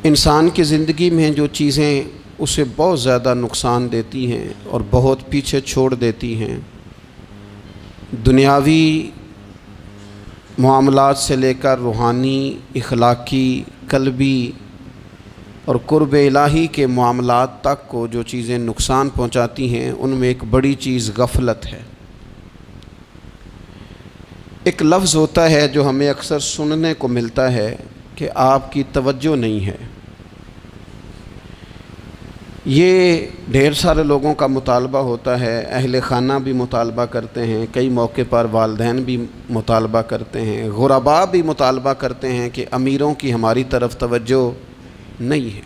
انسان کی زندگی میں جو چیزیں اسے بہت زیادہ نقصان دیتی ہیں اور بہت پیچھے چھوڑ دیتی ہیں، دنیاوی معاملات سے لے کر روحانی، اخلاقی، قلبی اور قرب الہی کے معاملات تک کو جو چیزیں نقصان پہنچاتی ہیں، ان میں ایک بڑی چیز غفلت ہے۔ ایک لفظ ہوتا ہے جو ہمیں اکثر سننے کو ملتا ہے کہ آپ کی توجہ نہیں ہے۔ یہ ڈھیر سارے لوگوں کا مطالبہ ہوتا ہے، اہل خانہ بھی مطالبہ کرتے ہیں، کئی موقع پر والدین بھی مطالبہ کرتے ہیں، غرباء بھی مطالبہ کرتے ہیں کہ امیروں کی ہماری طرف توجہ نہیں ہے۔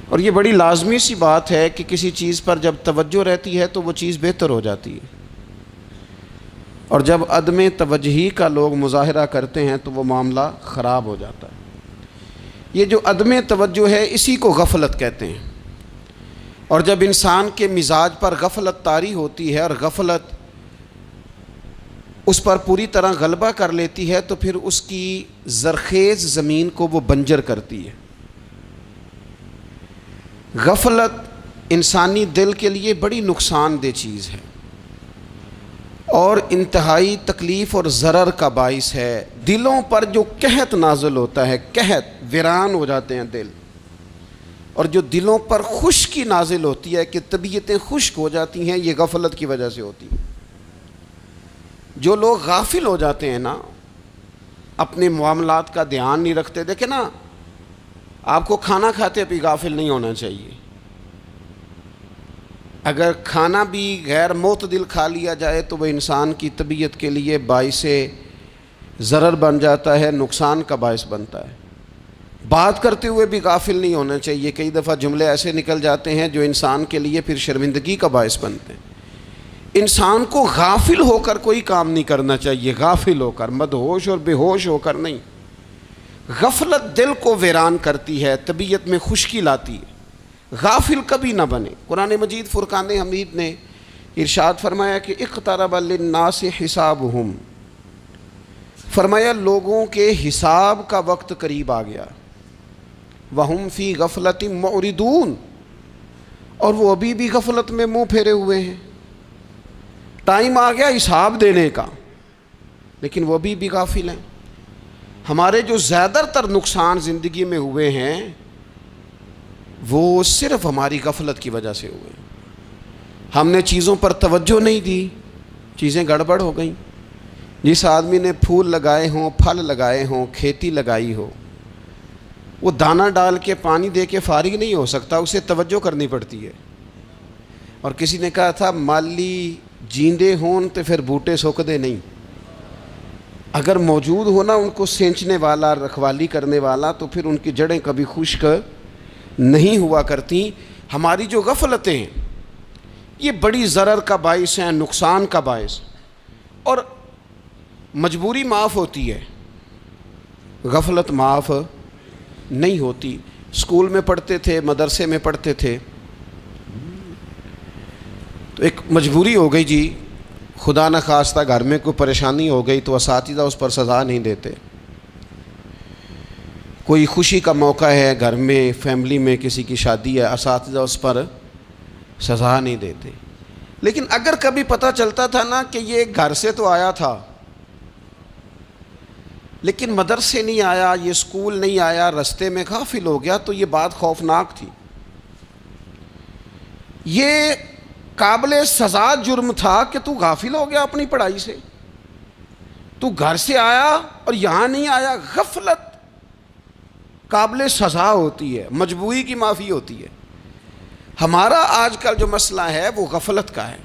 اور یہ بڑی لازمی سی بات ہے کہ کسی چیز پر جب توجہ رہتی ہے تو وہ چیز بہتر ہو جاتی ہے، اور جب عدم توجہی کا لوگ مظاہرہ کرتے ہیں تو وہ معاملہ خراب ہو جاتا ہے۔ یہ جو عدم توجہ ہے اسی کو غفلت کہتے ہیں، اور جب انسان کے مزاج پر غفلت طاری ہوتی ہے اور غفلت اس پر پوری طرح غلبہ کر لیتی ہے تو پھر اس کی زرخیز زمین کو وہ بنجر کرتی ہے۔ غفلت انسانی دل کے لیے بڑی نقصان دہ چیز ہے اور انتہائی تکلیف اور ضرر کا باعث ہے۔ دلوں پر جو قحط نازل ہوتا ہے، قحط، ویران ہو جاتے ہیں دل، اور جو دلوں پر خشکی نازل ہوتی ہے کہ طبیعتیں خشک ہو جاتی ہیں، یہ غفلت کی وجہ سے ہوتی ہے۔ جو لوگ غافل ہو جاتے ہیں نا، اپنے معاملات کا دھیان نہیں رکھتے، دیکھیں نا، آپ کو کھانا کھاتے بھی غافل نہیں ہونا چاہیے۔ اگر کھانا بھی غیر معتدل کھا لیا جائے تو وہ انسان کی طبیعت کے لیے باعث ضرر بن جاتا ہے، نقصان کا باعث بنتا ہے۔ بات کرتے ہوئے بھی غافل نہیں ہونا چاہیے، کئی دفعہ جملے ایسے نکل جاتے ہیں جو انسان کے لیے پھر شرمندگی کا باعث بنتے ہیں۔ انسان کو غافل ہو کر کوئی کام نہیں کرنا چاہیے، غافل ہو کر، مدہوش اور بے ہوش ہو کر نہیں۔ غفلت دل کو ویران کرتی ہے، طبیعت میں خشکی لاتی ہے۔ غافل کبھی نہ بنے۔ قرآن مجید فرقان حمید نے ارشاد فرمایا کہ اقترب للناس حسابہم، فرمایا لوگوں کے حساب کا وقت قریب آ گیا، وہم فی غفلۃ معرضون، اور وہ ابھی بھی غفلت میں منہ پھیرے ہوئے ہیں۔ ٹائم آ گیا حساب دینے کا، لیکن وہ ابھی بھی غافل ہیں۔ ہمارے جو زیادہ تر نقصان زندگی میں ہوئے ہیں وہ صرف ہماری غفلت کی وجہ سے ہوئے۔ ہم نے چیزوں پر توجہ نہیں دی، چیزیں گڑبڑ ہو گئیں۔ جس آدمی نے پھول لگائے ہوں، پھل لگائے ہوں، کھیتی لگائی ہو، وہ دانہ ڈال کے پانی دے کے فارغ نہیں ہو سکتا، اسے توجہ کرنی پڑتی ہے۔ اور کسی نے کہا تھا مالی جیندے ہون تو پھر بوٹے سکدے نہیں، اگر موجود ہونا ان کو سینچنے والا، رکھوالی کرنے والا، تو پھر ان کی جڑیں کبھی خشک نہیں ہوا کرتی۔ ہماری جو غفلتیں ہیں یہ بڑی ضرر کا باعث ہیں، نقصان کا باعث، اور مجبوری معاف ہوتی ہے، غفلت معاف نہیں ہوتی۔ اسکول میں پڑھتے تھے، مدرسے میں پڑھتے تھے، تو ایک مجبوری ہو گئی جی، خدا نخواستہ گھر میں کوئی پریشانی ہو گئی تو اساتذہ اس پر سزا نہیں دیتے۔ کوئی خوشی کا موقع ہے گھر میں، فیملی میں کسی کی شادی ہے، اساتذہ اس پر سزا نہیں دیتے۔ لیکن اگر کبھی پتہ چلتا تھا نا کہ یہ گھر سے تو آیا تھا لیکن مدرسے نہیں آیا، یہ اسکول نہیں آیا، رستے میں غافل ہو گیا، تو یہ بات خوفناک تھی۔ یہ قابل سزا جرم تھا کہ تو غافل ہو گیا اپنی پڑھائی سے، تو گھر سے آیا اور یہاں نہیں آیا۔ غفلت قابل سزا ہوتی ہے، مجبوری کی معافی ہوتی ہے۔ ہمارا آج کل جو مسئلہ ہے وہ غفلت کا ہے۔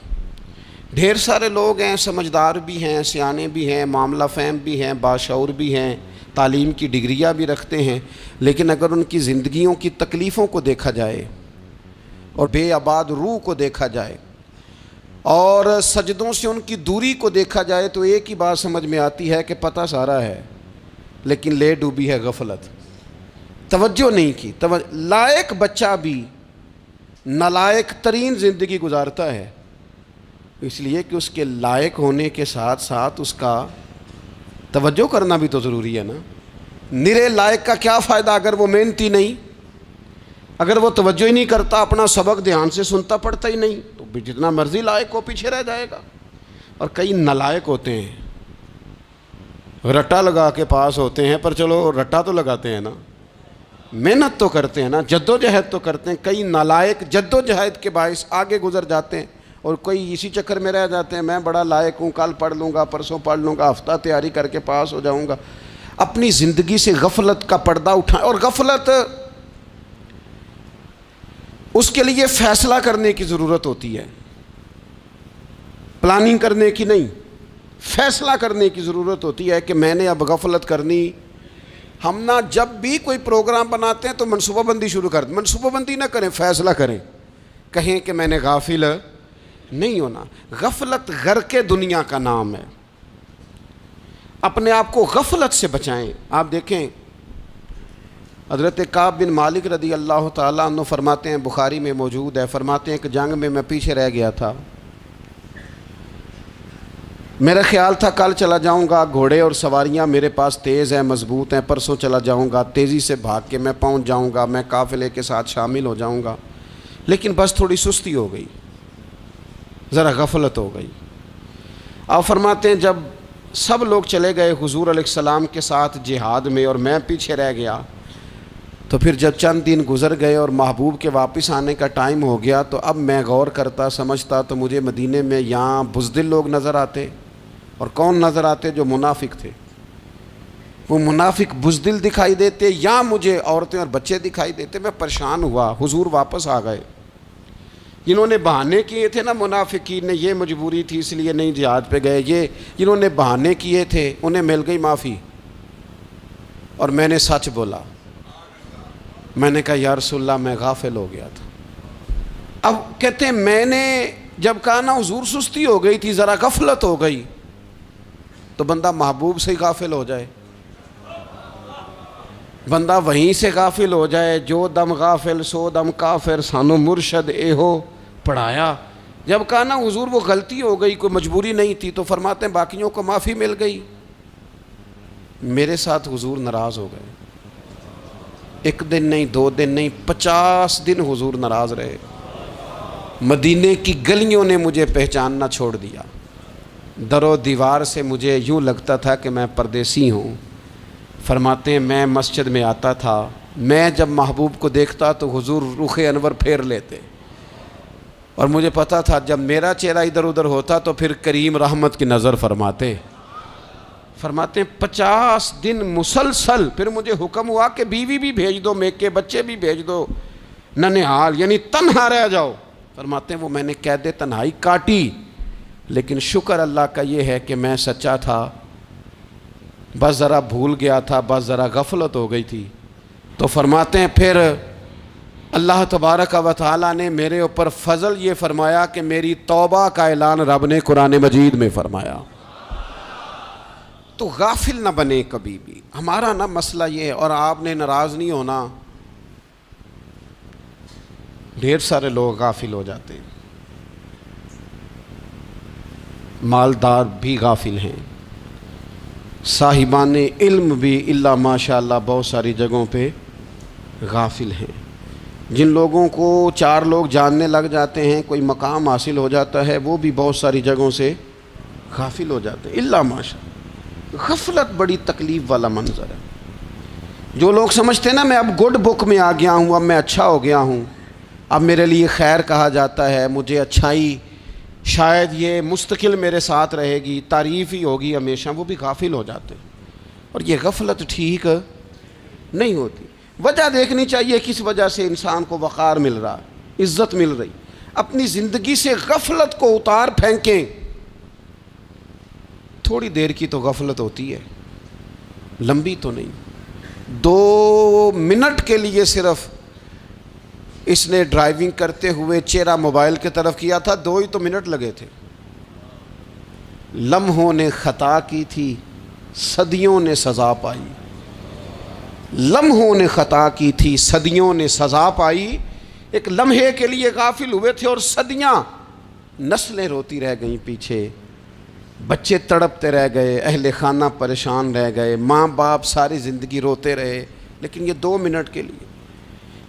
ڈھیر سارے لوگ ہیں، سمجھدار بھی ہیں، سیانے بھی ہیں، معاملہ فہم بھی ہیں، باشعور بھی ہیں، تعلیم کی ڈگریاں بھی رکھتے ہیں، لیکن اگر ان کی زندگیوں کی تکلیفوں کو دیکھا جائے اور بے آباد روح کو دیکھا جائے اور سجدوں سے ان کی دوری کو دیکھا جائے تو ایک ہی بات سمجھ میں آتی ہے کہ پتہ سارا ہے لیکن لے ڈوبی ہے غفلت، توجہ نہیں کی۔ لائق بچہ بھی نالائق ترین زندگی گزارتا ہے، اس لیے کہ اس کے لائق ہونے کے ساتھ ساتھ اس کا توجہ کرنا بھی تو ضروری ہے نا۔ نرے لائق کا کیا فائدہ اگر وہ محنتی نہیں، اگر وہ توجہ ہی نہیں کرتا، اپنا سبق دھیان سے سنتا پڑھتا ہی نہیں، تو بھی جتنا مرضی لائق ہو پیچھے رہ جائے گا۔ اور کئی نالائق ہوتے ہیں، رٹا لگا کے پاس ہوتے ہیں، پر چلو رٹا تو لگاتے ہیں نا، محنت تو کرتے ہیں نا، جد و جہد تو کرتے ہیں۔ کئی نالائق جد و جہد کے باعث آگے گزر جاتے ہیں، اور کوئی اسی چکر میں رہ جاتے ہیں، میں بڑا لائق ہوں، کل پڑھ لوں گا، پرسوں پڑھ لوں گا، ہفتہ تیاری کر کے پاس ہو جاؤں گا۔ اپنی زندگی سے غفلت کا پردہ اٹھائیں، اور غفلت اس کے لیے فیصلہ کرنے کی ضرورت ہوتی ہے، پلاننگ کرنے کی نہیں، فیصلہ کرنے کی ضرورت ہوتی ہے کہ میں نے اب غفلت کرنی۔ ہم نہ جب بھی کوئی پروگرام بناتے ہیں تو منصوبہ بندی شروع کر دیں، منصوبہ بندی نہ کریں، فیصلہ کریں، کہیں کہ میں نے غافل نہیں ہونا۔ غفلت غرق دنیا کا نام ہے، اپنے آپ کو غفلت سے بچائیں۔ آپ دیکھیں حضرت کعب بن مالک رضی اللہ تعالیٰ عنہ فرماتے ہیں، بخاری میں موجود ہے، فرماتے ہیں کہ جنگ میں پیچھے رہ گیا تھا، میرا خیال تھا کل چلا جاؤں گا، گھوڑے اور سواریاں میرے پاس تیز ہیں، مضبوط ہیں، پرسوں چلا جاؤں گا، تیزی سے بھاگ کے میں پہنچ جاؤں گا، میں قافلے کے ساتھ شامل ہو جاؤں گا، لیکن بس تھوڑی سستی ہو گئی، ذرا غفلت ہو گئی۔ آپ فرماتے ہیں جب سب لوگ چلے گئے حضور علیہ السلام کے ساتھ جہاد میں اور میں پیچھے رہ گیا، تو پھر جب چند دن گزر گئے اور محبوب کے واپس آنے کا ٹائم ہو گیا، تو اب میں غور کرتا سمجھتا تو مجھے مدینے میں یہاں بزدل لوگ نظر آتے، اور کون نظر آتے؟ جو منافق تھے، وہ منافق بزدل دکھائی دیتے، یا مجھے عورتیں اور بچے دکھائی دیتے۔ میں پریشان ہوا، حضور واپس آ گئے۔ جنہوں نے بہانے کیے تھے نا منافقین نے، یہ مجبوری تھی اس لیے نہیں جہاد پہ گئے، یہ جنہوں نے بہانے کیے تھے انہیں مل گئی معافی، اور میں نے سچ بولا، میں نے کہا یا رسول اللہ میں غافل ہو گیا تھا۔ اب کہتے ہیں میں نے جب کہا نا حضور سستی ہو گئی تھی، ذرا غفلت ہو گئی، تو بندہ محبوب سے ہی غافل ہو جائے، بندہ وہیں سے غافل ہو جائے۔ جو دم غافل سو دم کافر، سانو مرشد اے ہو پڑھایا۔ جب کہا نا حضور وہ غلطی ہو گئی، کوئی مجبوری نہیں تھی، تو فرماتے ہیں باقیوں کو معافی مل گئی، میرے ساتھ حضور ناراض ہو گئے۔ ایک دن نہیں، 2 دن نہیں، 50 دن حضور ناراض رہے۔ مدینے کی گلیوں نے مجھے پہچاننا چھوڑ دیا، در و دیوار سے مجھے یوں لگتا تھا کہ میں پردیسی ہوں۔ فرماتے ہیں میں مسجد میں آتا تھا، میں جب محبوب کو دیکھتا تو حضور رخ انور پھیر لیتے، اور مجھے پتا تھا جب میرا چہرہ ادھر ادھر ہوتا تو پھر کریم رحمت کی نظر فرماتے۔ فرماتے ہیں 50 دن مسلسل، پھر مجھے حکم ہوا کہ بیوی بھی بھیج دو، میکے بچے بھی بھیج دو، ننھال یعنی تنہا رہ جاؤ۔ فرماتے ہیں وہ میں نے قید تنہائی کاٹی، لیکن شکر اللہ کا یہ ہے کہ میں سچا تھا، بس ذرا بھول گیا تھا، بس ذرا غفلت ہو گئی تھی۔ تو فرماتے ہیں پھر اللہ تبارک و تعالیٰ نے میرے اوپر فضل یہ فرمایا کہ میری توبہ کا اعلان رب نے قرآن مجید میں فرمایا۔ تو غافل نہ بنے کبھی بھی، ہمارا نا مسئلہ یہ ہے، اور آپ نے ناراض نہیں ہونا، ڈھیر سارے لوگ غافل ہو جاتے ہیں، مالدار بھی غافل ہیں، صاحبان علم بھی الا ماشاء اللہ بہت ساری جگہوں پہ غافل ہیں۔ جن لوگوں کو 4 لوگ جاننے لگ جاتے ہیں، کوئی مقام حاصل ہو جاتا ہے، وہ بھی بہت ساری جگہوں سے غافل ہو جاتے ہیں الا ماشاء اللہ۔ غفلت بڑی تکلیف والا منظر ہے۔ جو لوگ سمجھتے ہیں نا میں اب گڈ بک میں آ گیا ہوں، اب میں اچھا ہو گیا ہوں، اب میرے لیے خیر کہا جاتا ہے، مجھے اچھائی شاید یہ مستقل میرے ساتھ رہے گی، تعریف ہی ہوگی ہمیشہ، وہ بھی غافل ہو جاتے ہیں۔ اور یہ غفلت ٹھیک نہیں ہوتی۔ وجہ دیکھنی چاہیے کس وجہ سے انسان کو وقار مل رہا، عزت مل رہی۔ اپنی زندگی سے غفلت کو اتار پھینکیں۔ تھوڑی دیر کی تو غفلت ہوتی ہے، لمبی تو نہیں۔ 2 منٹ کے لیے صرف اس نے ڈرائیونگ کرتے ہوئے چہرہ موبائل کی طرف کیا تھا، 2 ہی تو منٹ لگے تھے۔ لمحوں نے خطا کی تھی، صدیوں نے سزا پائی۔ لمحوں نے خطا کی تھی، صدیوں نے سزا پائی۔ ایک لمحے کے لیے غافل ہوئے تھے اور صدیاں، نسلیں روتی رہ گئیں پیچھے۔ بچے تڑپتے رہ گئے، اہل خانہ پریشان رہ گئے، ماں باپ ساری زندگی روتے رہے، لیکن یہ 2 منٹ کے لیے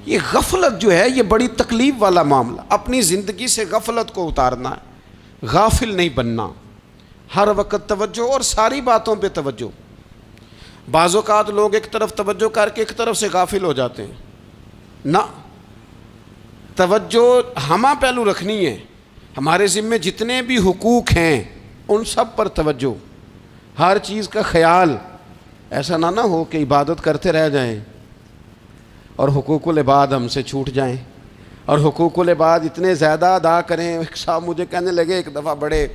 یہ غفلت جو ہے یہ بڑی تکلیف والا معاملہ. اپنی زندگی سے غفلت کو اتارنا ہے، غافل نہیں بننا، ہر وقت توجہ اور ساری باتوں پہ توجہ. بعض اوقات لوگ ایک طرف توجہ کر کے ایک طرف سے غافل ہو جاتے ہیں. نہ، توجہ ہمہ پہلو رکھنی ہے. ہمارے ذمے جتنے بھی حقوق ہیں ان سب پر توجہ، ہر چیز کا خیال. ایسا نہ ہو کہ عبادت کرتے رہ جائیں اور حقوق العباد ہم سے چھوٹ جائیں، اور حقوق العباد اتنے زیادہ ادا کریں. ایک صاحب مجھے کہنے لگے ایک دفعہ بڑے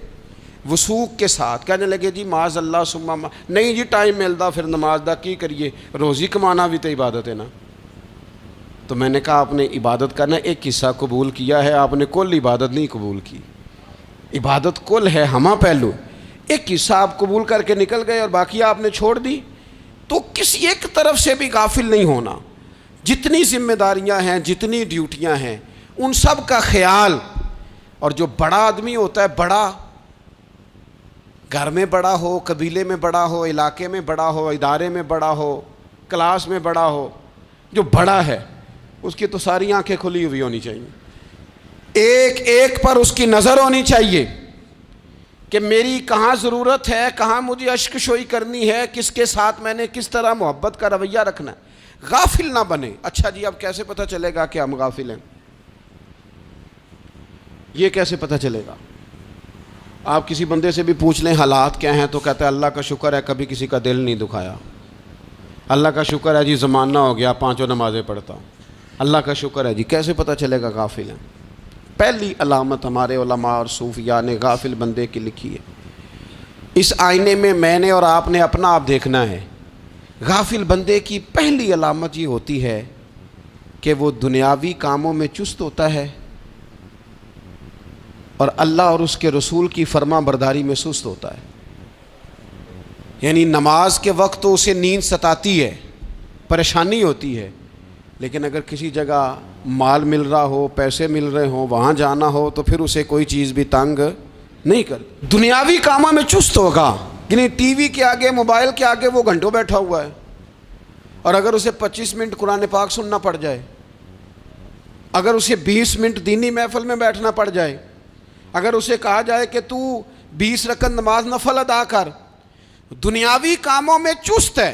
وثوق کے ساتھ کہنے لگے جی معاذ اللہ ثم نہیں جی ٹائم ملتا پھر نماز دا کی کریے، روزی کمانا بھی تو عبادت ہے نا. تو میں نے کہا آپ نے عبادت کرنا ایک حصہ قبول کیا ہے، آپ نے کل عبادت نہیں قبول کی. عبادت کل ہے، ہمہ پہلو. ایک حصہ آپ قبول کر کے نکل گئے اور باقی آپ نے چھوڑ دی. تو کسی ایک طرف سے بھی غافل نہیں ہونا. جتنی ذمہ داریاں ہیں، جتنی ڈیوٹیاں ہیں، ان سب کا خیال. اور جو بڑا آدمی ہوتا ہے، بڑا گھر میں بڑا ہو، قبیلے میں بڑا ہو، علاقے میں بڑا ہو، ادارے میں بڑا ہو، کلاس میں بڑا ہو، جو بڑا ہے اس کی تو ساری آنکھیں کھلی ہوئی ہونی چاہیے. ایک ایک پر اس کی نظر ہونی چاہیے کہ میری کہاں ضرورت ہے، کہاں مجھے اشک شوئی کرنی ہے، کس کے ساتھ میں نے کس طرح محبت کا رویہ رکھنا ہے. غافل نہ بنے. اچھا جی اب کیسے پتہ چلے گا کہ ہم غافل ہیں؟ یہ کیسے پتہ چلے گا؟ آپ کسی بندے سے بھی پوچھ لیں حالات کیا ہیں تو کہتا ہے اللہ کا شکر ہے کبھی کسی کا دل نہیں دکھایا، اللہ کا شکر ہے جی زمانہ ہو گیا 5 نمازیں پڑھتا ہوں، اللہ کا شکر ہے جی. کیسے پتہ چلے گا غافل ہیں؟ پہلی علامت ہمارے علماء اور صوفیاء نے غافل بندے کی لکھی ہے. اس آئینے میں نے اور آپ نے اپنا آپ دیکھنا ہے. غافل بندے کی پہلی علامت یہ ہوتی ہے کہ وہ دنیاوی کاموں میں چست ہوتا ہے اور اللہ اور اس کے رسول کی فرما برداری میں سست ہوتا ہے. یعنی نماز کے وقت تو اسے نیند ستاتی ہے، پریشانی ہوتی ہے، لیکن اگر کسی جگہ مال مل رہا ہو، پیسے مل رہے ہوں، وہاں جانا ہو تو پھر اسے کوئی چیز بھی تنگ نہیں کر. دنیاوی کاموں میں چست ہوگا، یعنی ٹی وی کے آگے، موبائل کے آگے وہ گھنٹوں بیٹھا ہوا ہے. اور اگر اسے 25 منٹ قرآن پاک سننا پڑ جائے، اگر اسے 20 منٹ دینی محفل میں بیٹھنا پڑ جائے، اگر اسے کہا جائے کہ تو 20 رکعت نماز نفل ادا کر، دنیاوی کاموں میں چست ہے،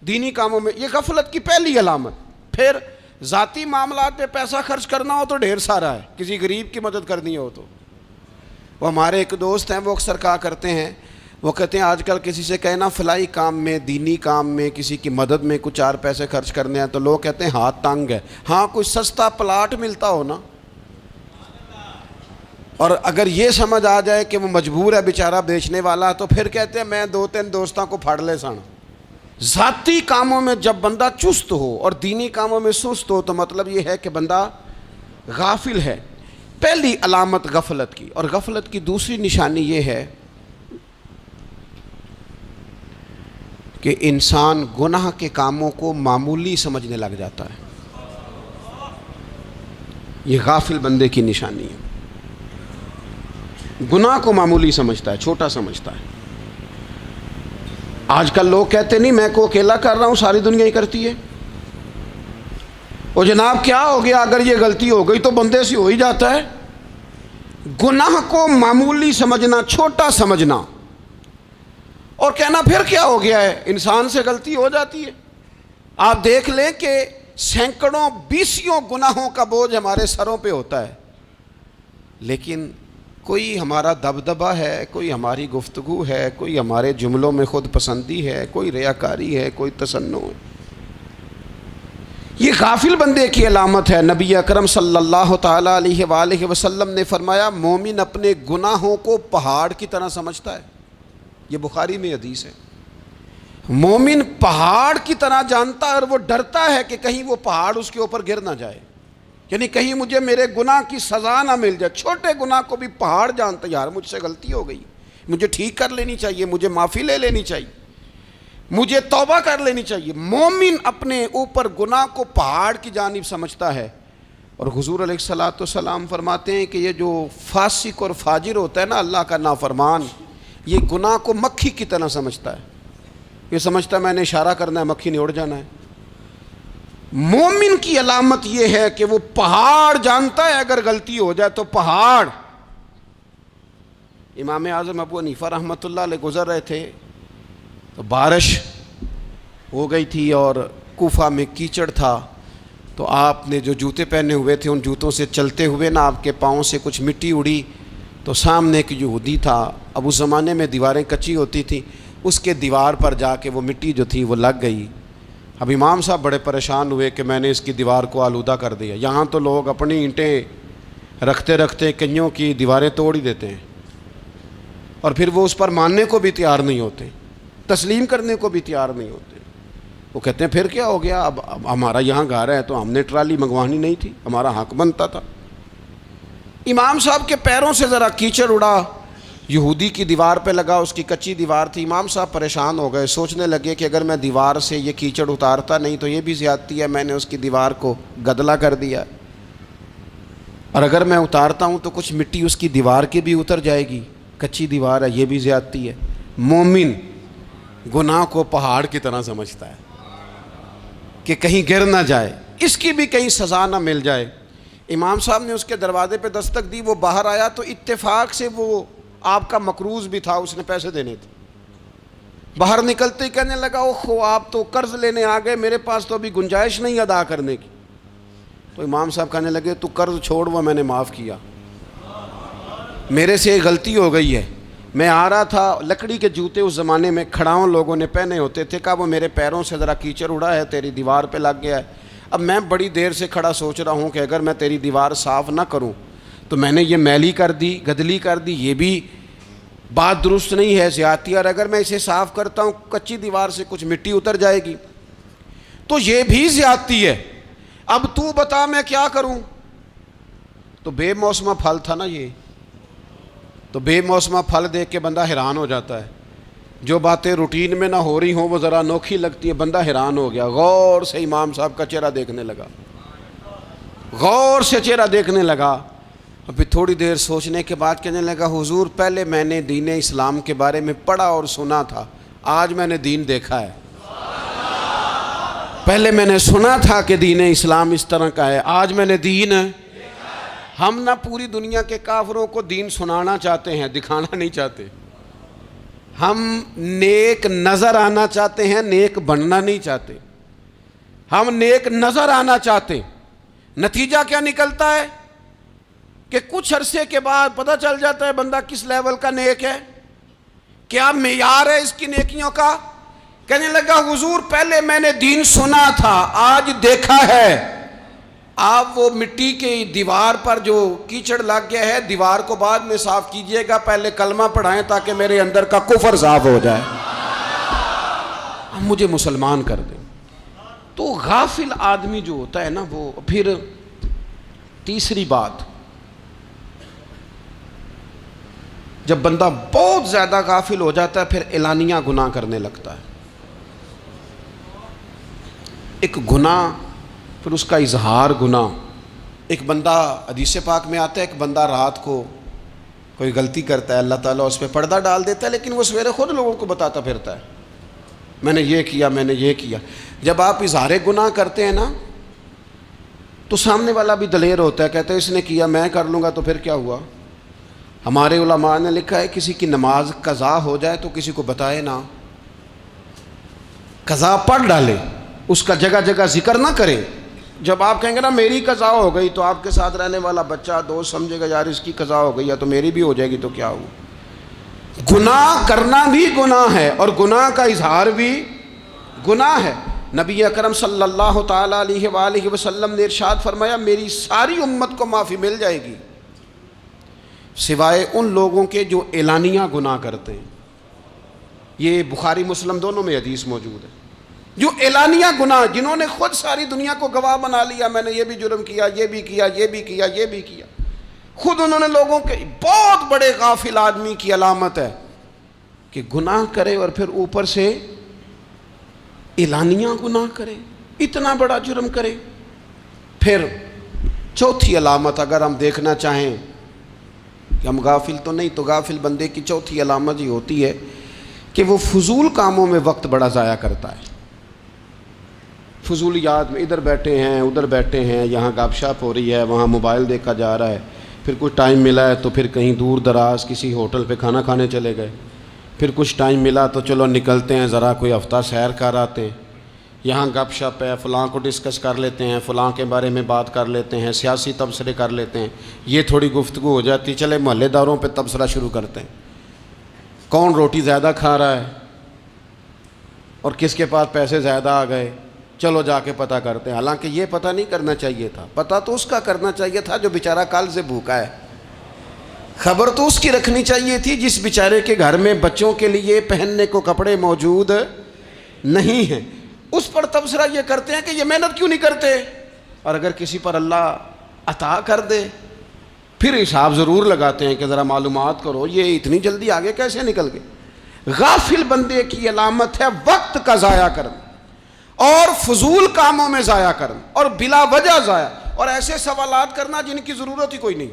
دینی کاموں میں، یہ غفلت کی پہلی علامت. پھر ذاتی معاملات پہ پیسہ خرچ کرنا ہو تو ڈھیر سارا ہے، کسی غریب کی مدد کرنی ہو تو. وہ ہمارے ایک دوست ہیں، وہ اکثر کہا کرتے ہیں، وہ کہتے ہیں آج کل کسی سے کہنا فلائی کام میں، دینی کام میں، کسی کی مدد میں کچھ 4 پیسے خرچ کرنے ہیں تو لوگ کہتے ہیں ہاتھ تنگ ہے. ہاں کوئی سستا پلاٹ ملتا ہو نا، اور اگر یہ سمجھ آ جائے کہ وہ مجبور ہے بیچارہ بیچنے والا، تو پھر کہتے ہیں میں 2-3 دوستوں کو پھاڑ لے سن. ذاتی کاموں میں جب بندہ چست ہو اور دینی کاموں میں سست ہو تو مطلب یہ ہے کہ بندہ غافل ہے. پہلی علامت غفلت کی. اور غفلت کی دوسری نشانی یہ ہے کہ انسان گناہ کے کاموں کو معمولی سمجھنے لگ جاتا ہے. یہ غافل بندے کی نشانی ہے. گناہ کو معمولی سمجھتا ہے، چھوٹا سمجھتا ہے. آج کل لوگ کہتے نہیں میں کو اکیلا کر رہا ہوں، ساری دنیا ہی کرتی ہے. اور جناب کیا ہو گیا اگر یہ غلطی ہو گئی تو بندے سے ہو ہی جاتا ہے. گناہ کو معمولی سمجھنا، چھوٹا سمجھنا اور کہنا پھر کیا ہو گیا ہے، انسان سے غلطی ہو جاتی ہے. آپ دیکھ لیں کہ سینکڑوں بیسیوں گناہوں کا بوجھ ہمارے سروں پہ ہوتا ہے، لیکن کوئی ہمارا دبدبہ ہے، کوئی ہماری گفتگو ہے، کوئی ہمارے جملوں میں خود پسندی ہے، کوئی ریاکاری ہے، کوئی تصنع ہے. یہ غافل بندے کی علامت ہے. نبی اکرم صلی اللہ تعالیٰ علیہ وآلہ وسلم نے فرمایا مومن اپنے گناہوں کو پہاڑ کی طرح سمجھتا ہے. یہ بخاری میں حدیث ہے. مومن پہاڑ کی طرح جانتا ہے اور وہ ڈرتا ہے کہ کہیں وہ پہاڑ اس کے اوپر گر نہ جائے، یعنی کہیں مجھے میرے گناہ کی سزا نہ مل جائے. چھوٹے گناہ کو بھی پہاڑ جانتا ہے، یار مجھ سے غلطی ہو گئی، مجھے ٹھیک کر لینی چاہیے، مجھے معافی لے لینی چاہیے، مجھے توبہ کر لینی چاہیے. مومن اپنے اوپر گناہ کو پہاڑ کی جانب سمجھتا ہے. اور حضور علیہ الصلوۃ والسلام فرماتے ہیں کہ یہ جو فاسق اور فاجر ہوتا ہے نا، اللہ کا نافرمان، یہ گناہ کو مکھی کی طرح سمجھتا ہے، یہ سمجھتا ہے میں نے اشارہ کرنا ہے مکھی نے اڑ جانا ہے۔ مومن کی علامت یہ ہے کہ وہ پہاڑ جانتا ہے اگر غلطی ہو جائے تو پہاڑ۔ امام اعظم ابو حنیفہ رحمۃ اللہ علیہ گزر رہے تھے تو بارش ہو گئی تھی اور کوفہ میں کیچڑ تھا، تو آپ نے جو جوتے پہنے ہوئے تھے ان جوتوں سے چلتے ہوئے نا آپ کے پاؤں سے کچھ مٹی اڑی، تو سامنے ایک یہودی تھا، اب اس زمانے میں دیواریں کچی ہوتی تھیں، اس کے دیوار پر جا کے وہ مٹی جو تھی وہ لگ گئی۔ اب امام صاحب بڑے پریشان ہوئے کہ میں نے اس کی دیوار کو آلودہ کر دیا۔ یہاں تو لوگ اپنی اینٹیں رکھتے رکھتے کئیوں کی دیواریں توڑ ہی دیتے ہیں، اور پھر وہ اس پر ماننے کو بھی تیار نہیں ہوتے، تسلیم کرنے کو بھی تیار نہیں ہوتے۔ وہ کہتے ہیں پھر کیا ہو گیا، اب ہمارا یہاں گھر ہے تو ہم نے ٹرالی منگوانی نہیں تھی، ہمارا حق بنتا تھا۔ امام صاحب کے پیروں سے ذرا کیچڑ اڑا، یہودی کی دیوار پہ لگا، اس کی کچی دیوار تھی۔ امام صاحب پریشان ہو گئے، سوچنے لگے کہ اگر میں دیوار سے یہ کیچڑ اتارتا نہیں تو یہ بھی زیادتی ہے، میں نے اس کی دیوار کو گدلا کر دیا، اور اگر میں اتارتا ہوں تو کچھ مٹی اس کی دیوار کی بھی اتر جائے گی، کچی دیوار ہے، یہ بھی زیادتی ہے۔ مومن گناہ کو پہاڑ کی طرح سمجھتا ہے کہ کہیں گر نہ جائے، اس کی بھی کہیں سزا نہ مل جائے۔ امام صاحب نے اس کے دروازے پہ دستک دی، وہ باہر آیا تو اتفاق سے وہ آپ کا مقروض بھی تھا، اس نے پیسے دینے تھے۔ باہر نکلتے ہی کہنے لگا اوہ آپ تو قرض لینے آ گئے، میرے پاس تو ابھی گنجائش نہیں ادا کرنے کی۔ تو امام صاحب کہنے لگے تو قرض چھوڑ، وہ میں نے معاف کیا، میرے سے غلطی ہو گئی ہے، میں آ رہا تھا، لکڑی کے جوتے اس زمانے میں کھڑاؤں لوگوں نے پہنے ہوتے تھے، کہا وہ میرے پیروں سے ذرا کیچڑ اڑا ہے، تیری دیوار پہ لگ گیا ہے۔ اب میں بڑی دیر سے کھڑا سوچ رہا ہوں کہ اگر میں تیری دیوار صاف نہ کروں تو میں نے یہ میلی کر دی، گدلی کر دی، یہ بھی بات درست نہیں ہے، زیادتی، اور اگر میں اسے صاف کرتا ہوں کچی دیوار سے کچھ مٹی اتر جائے گی تو یہ بھی زیادتی ہے، اب تو بتا میں کیا کروں۔ تو بے موسمہ پھل تھا نا یہ، تو بے موسمہ پھل دیکھ کے بندہ حیران ہو جاتا ہے، جو باتیں روٹین میں نہ ہو رہی ہوں وہ ذرا انوکھی لگتی ہے، بندہ حیران ہو گیا، غور سے امام صاحب کا چہرہ دیکھنے لگا، غور سے چہرہ دیکھنے لگا، اور پھر تھوڑی دیر سوچنے کے بعد کہنے لگا حضور پہلے میں نے دین اسلام کے بارے میں پڑھا اور سنا تھا، آج میں نے دین دیکھا ہے۔ پہلے میں نے سنا تھا کہ دین اسلام اس طرح کا ہے، آج میں نے دین ہم نہ پوری دنیا کے کافروں کو دین سنانا چاہتے ہیں، دکھانا نہیں چاہتے، ہم نیک نظر آنا چاہتے ہیں، نیک بننا نہیں چاہتے، ہم نیک نظر آنا چاہتے۔ نتیجہ کیا نکلتا ہے کہ کچھ عرصے کے بعد پتہ چل جاتا ہے بندہ کس لیول کا نیک ہے، کیا معیار ہے اس کی نیکیوں کا۔ کہنے لگا حضور پہلے میں نے دین سنا تھا، آج دیکھا ہے۔ آپ وہ مٹی کی دیوار پر جو کیچڑ لگ گیا ہے، دیوار کو بعد میں صاف کیجئے گا، پہلے کلمہ پڑھائیں تاکہ میرے اندر کا کفر صاف ہو جائے، مجھے مسلمان کر دیں۔ تو غافل آدمی جو ہوتا ہے نا، وہ پھر تیسری بات، جب بندہ بہت زیادہ غافل ہو جاتا ہے پھر اعلانیہ گناہ کرنے لگتا ہے۔ ایک گناہ پھر اس کا اظہار گناہ، ایک بندہ حدیث پاک میں آتا ہے، ایک بندہ رات کو کوئی غلطی کرتا ہے، اللہ تعالیٰ اس پہ پردہ ڈال دیتا ہے، لیکن وہ سویرے خود لوگوں کو بتاتا پھرتا ہے میں نے یہ کیا، میں نے یہ کیا۔ جب آپ اظہار گناہ کرتے ہیں نا تو سامنے والا بھی دلیر ہوتا ہے، کہتا ہے اس نے کیا میں کر لوں گا تو پھر کیا ہوا۔ ہمارے علماء نے لکھا ہے کسی کی نماز قضا ہو جائے تو کسی کو بتائے نہ، قضا پڑھ ڈالے، اس کا جگہ جگہ ذکر نہ کرے۔ جب آپ کہیں گے نا میری قضا ہو گئی تو آپ کے ساتھ رہنے والا بچہ دوست سمجھے گا یار اس کی قضا ہو گئی ہے تو میری بھی ہو جائے گی تو کیا ہوا۔ گناہ کرنا بھی گناہ ہے اور گناہ کا اظہار بھی گناہ ہے۔ نبی اکرم صلی اللہ تعالیٰ علیہ وآلہ وسلم نے ارشاد فرمایا میری ساری امت کو معافی مل جائے گی سوائے ان لوگوں کے جو اعلانیہ گناہ کرتے ہیں۔ یہ بخاری مسلم دونوں میں حدیث موجود ہے۔ جو اعلانیہ گناہ، جنہوں نے خود ساری دنیا کو گواہ بنا لیا، میں نے یہ بھی جرم کیا، یہ بھی کیا، یہ بھی کیا، یہ بھی کیا، خود انہوں نے لوگوں کے، بہت بڑے غافل آدمی کی علامت ہے کہ گناہ کرے اور پھر اوپر سے اعلانیہ گناہ کرے، اتنا بڑا جرم کرے۔ پھر چوتھی علامت اگر ہم دیکھنا چاہیں کہ ہم غافل تو نہیں. تو غافل بندے کی چوتھی علامت یہ ہوتی ہے کہ وہ فضول کاموں میں وقت بڑا ضائع کرتا ہے. فضولیات میں ادھر بیٹھے ہیں ادھر بیٹھے ہیں, یہاں گپ شپ ہو رہی ہے, وہاں موبائل دیکھا جا رہا ہے, پھر کچھ ٹائم ملا ہے تو پھر کہیں دور دراز کسی ہوٹل پہ کھانا کھانے چلے گئے, پھر کچھ ٹائم ملا تو چلو نکلتے ہیں ذرا کوئی ہفتہ سیر کر آتے ہیں, یہاں گپ شپ ہے, فلاں کو ڈسکس کر لیتے ہیں, فلاں کے بارے میں بات کر لیتے ہیں, سیاسی تبصرے کر لیتے ہیں, یہ تھوڑی گفتگو ہو جاتی, چلے محلے داروں پہ تبصرہ شروع کرتے ہیں, کون روٹی زیادہ کھا رہا ہے اور کس کے پاس پیسے زیادہ آ گئے, چلو جا کے پتہ کرتے ہیں. حالانکہ یہ پتہ نہیں کرنا چاہیے تھا, پتہ تو اس کا کرنا چاہیے تھا جو بیچارہ کل سے بھوکا ہے. خبر تو اس کی رکھنی چاہیے تھی جس بیچارے کے گھر میں بچوں کے لیے پہننے کو کپڑے موجود نہیں ہیں. اس پر تبصرہ یہ کرتے ہیں کہ یہ محنت کیوں نہیں کرتے, اور اگر کسی پر اللہ عطا کر دے پھر حساب ضرور لگاتے ہیں کہ ذرا معلومات کرو یہ اتنی جلدی آگے کیسے نکل گئے. غافل بندے کی علامت ہے وقت کا ضائع کرنا اور فضول کاموں میں ضائع کرنا اور بلا وجہ ضائع, اور ایسے سوالات کرنا جن کی ضرورت ہی کوئی نہیں,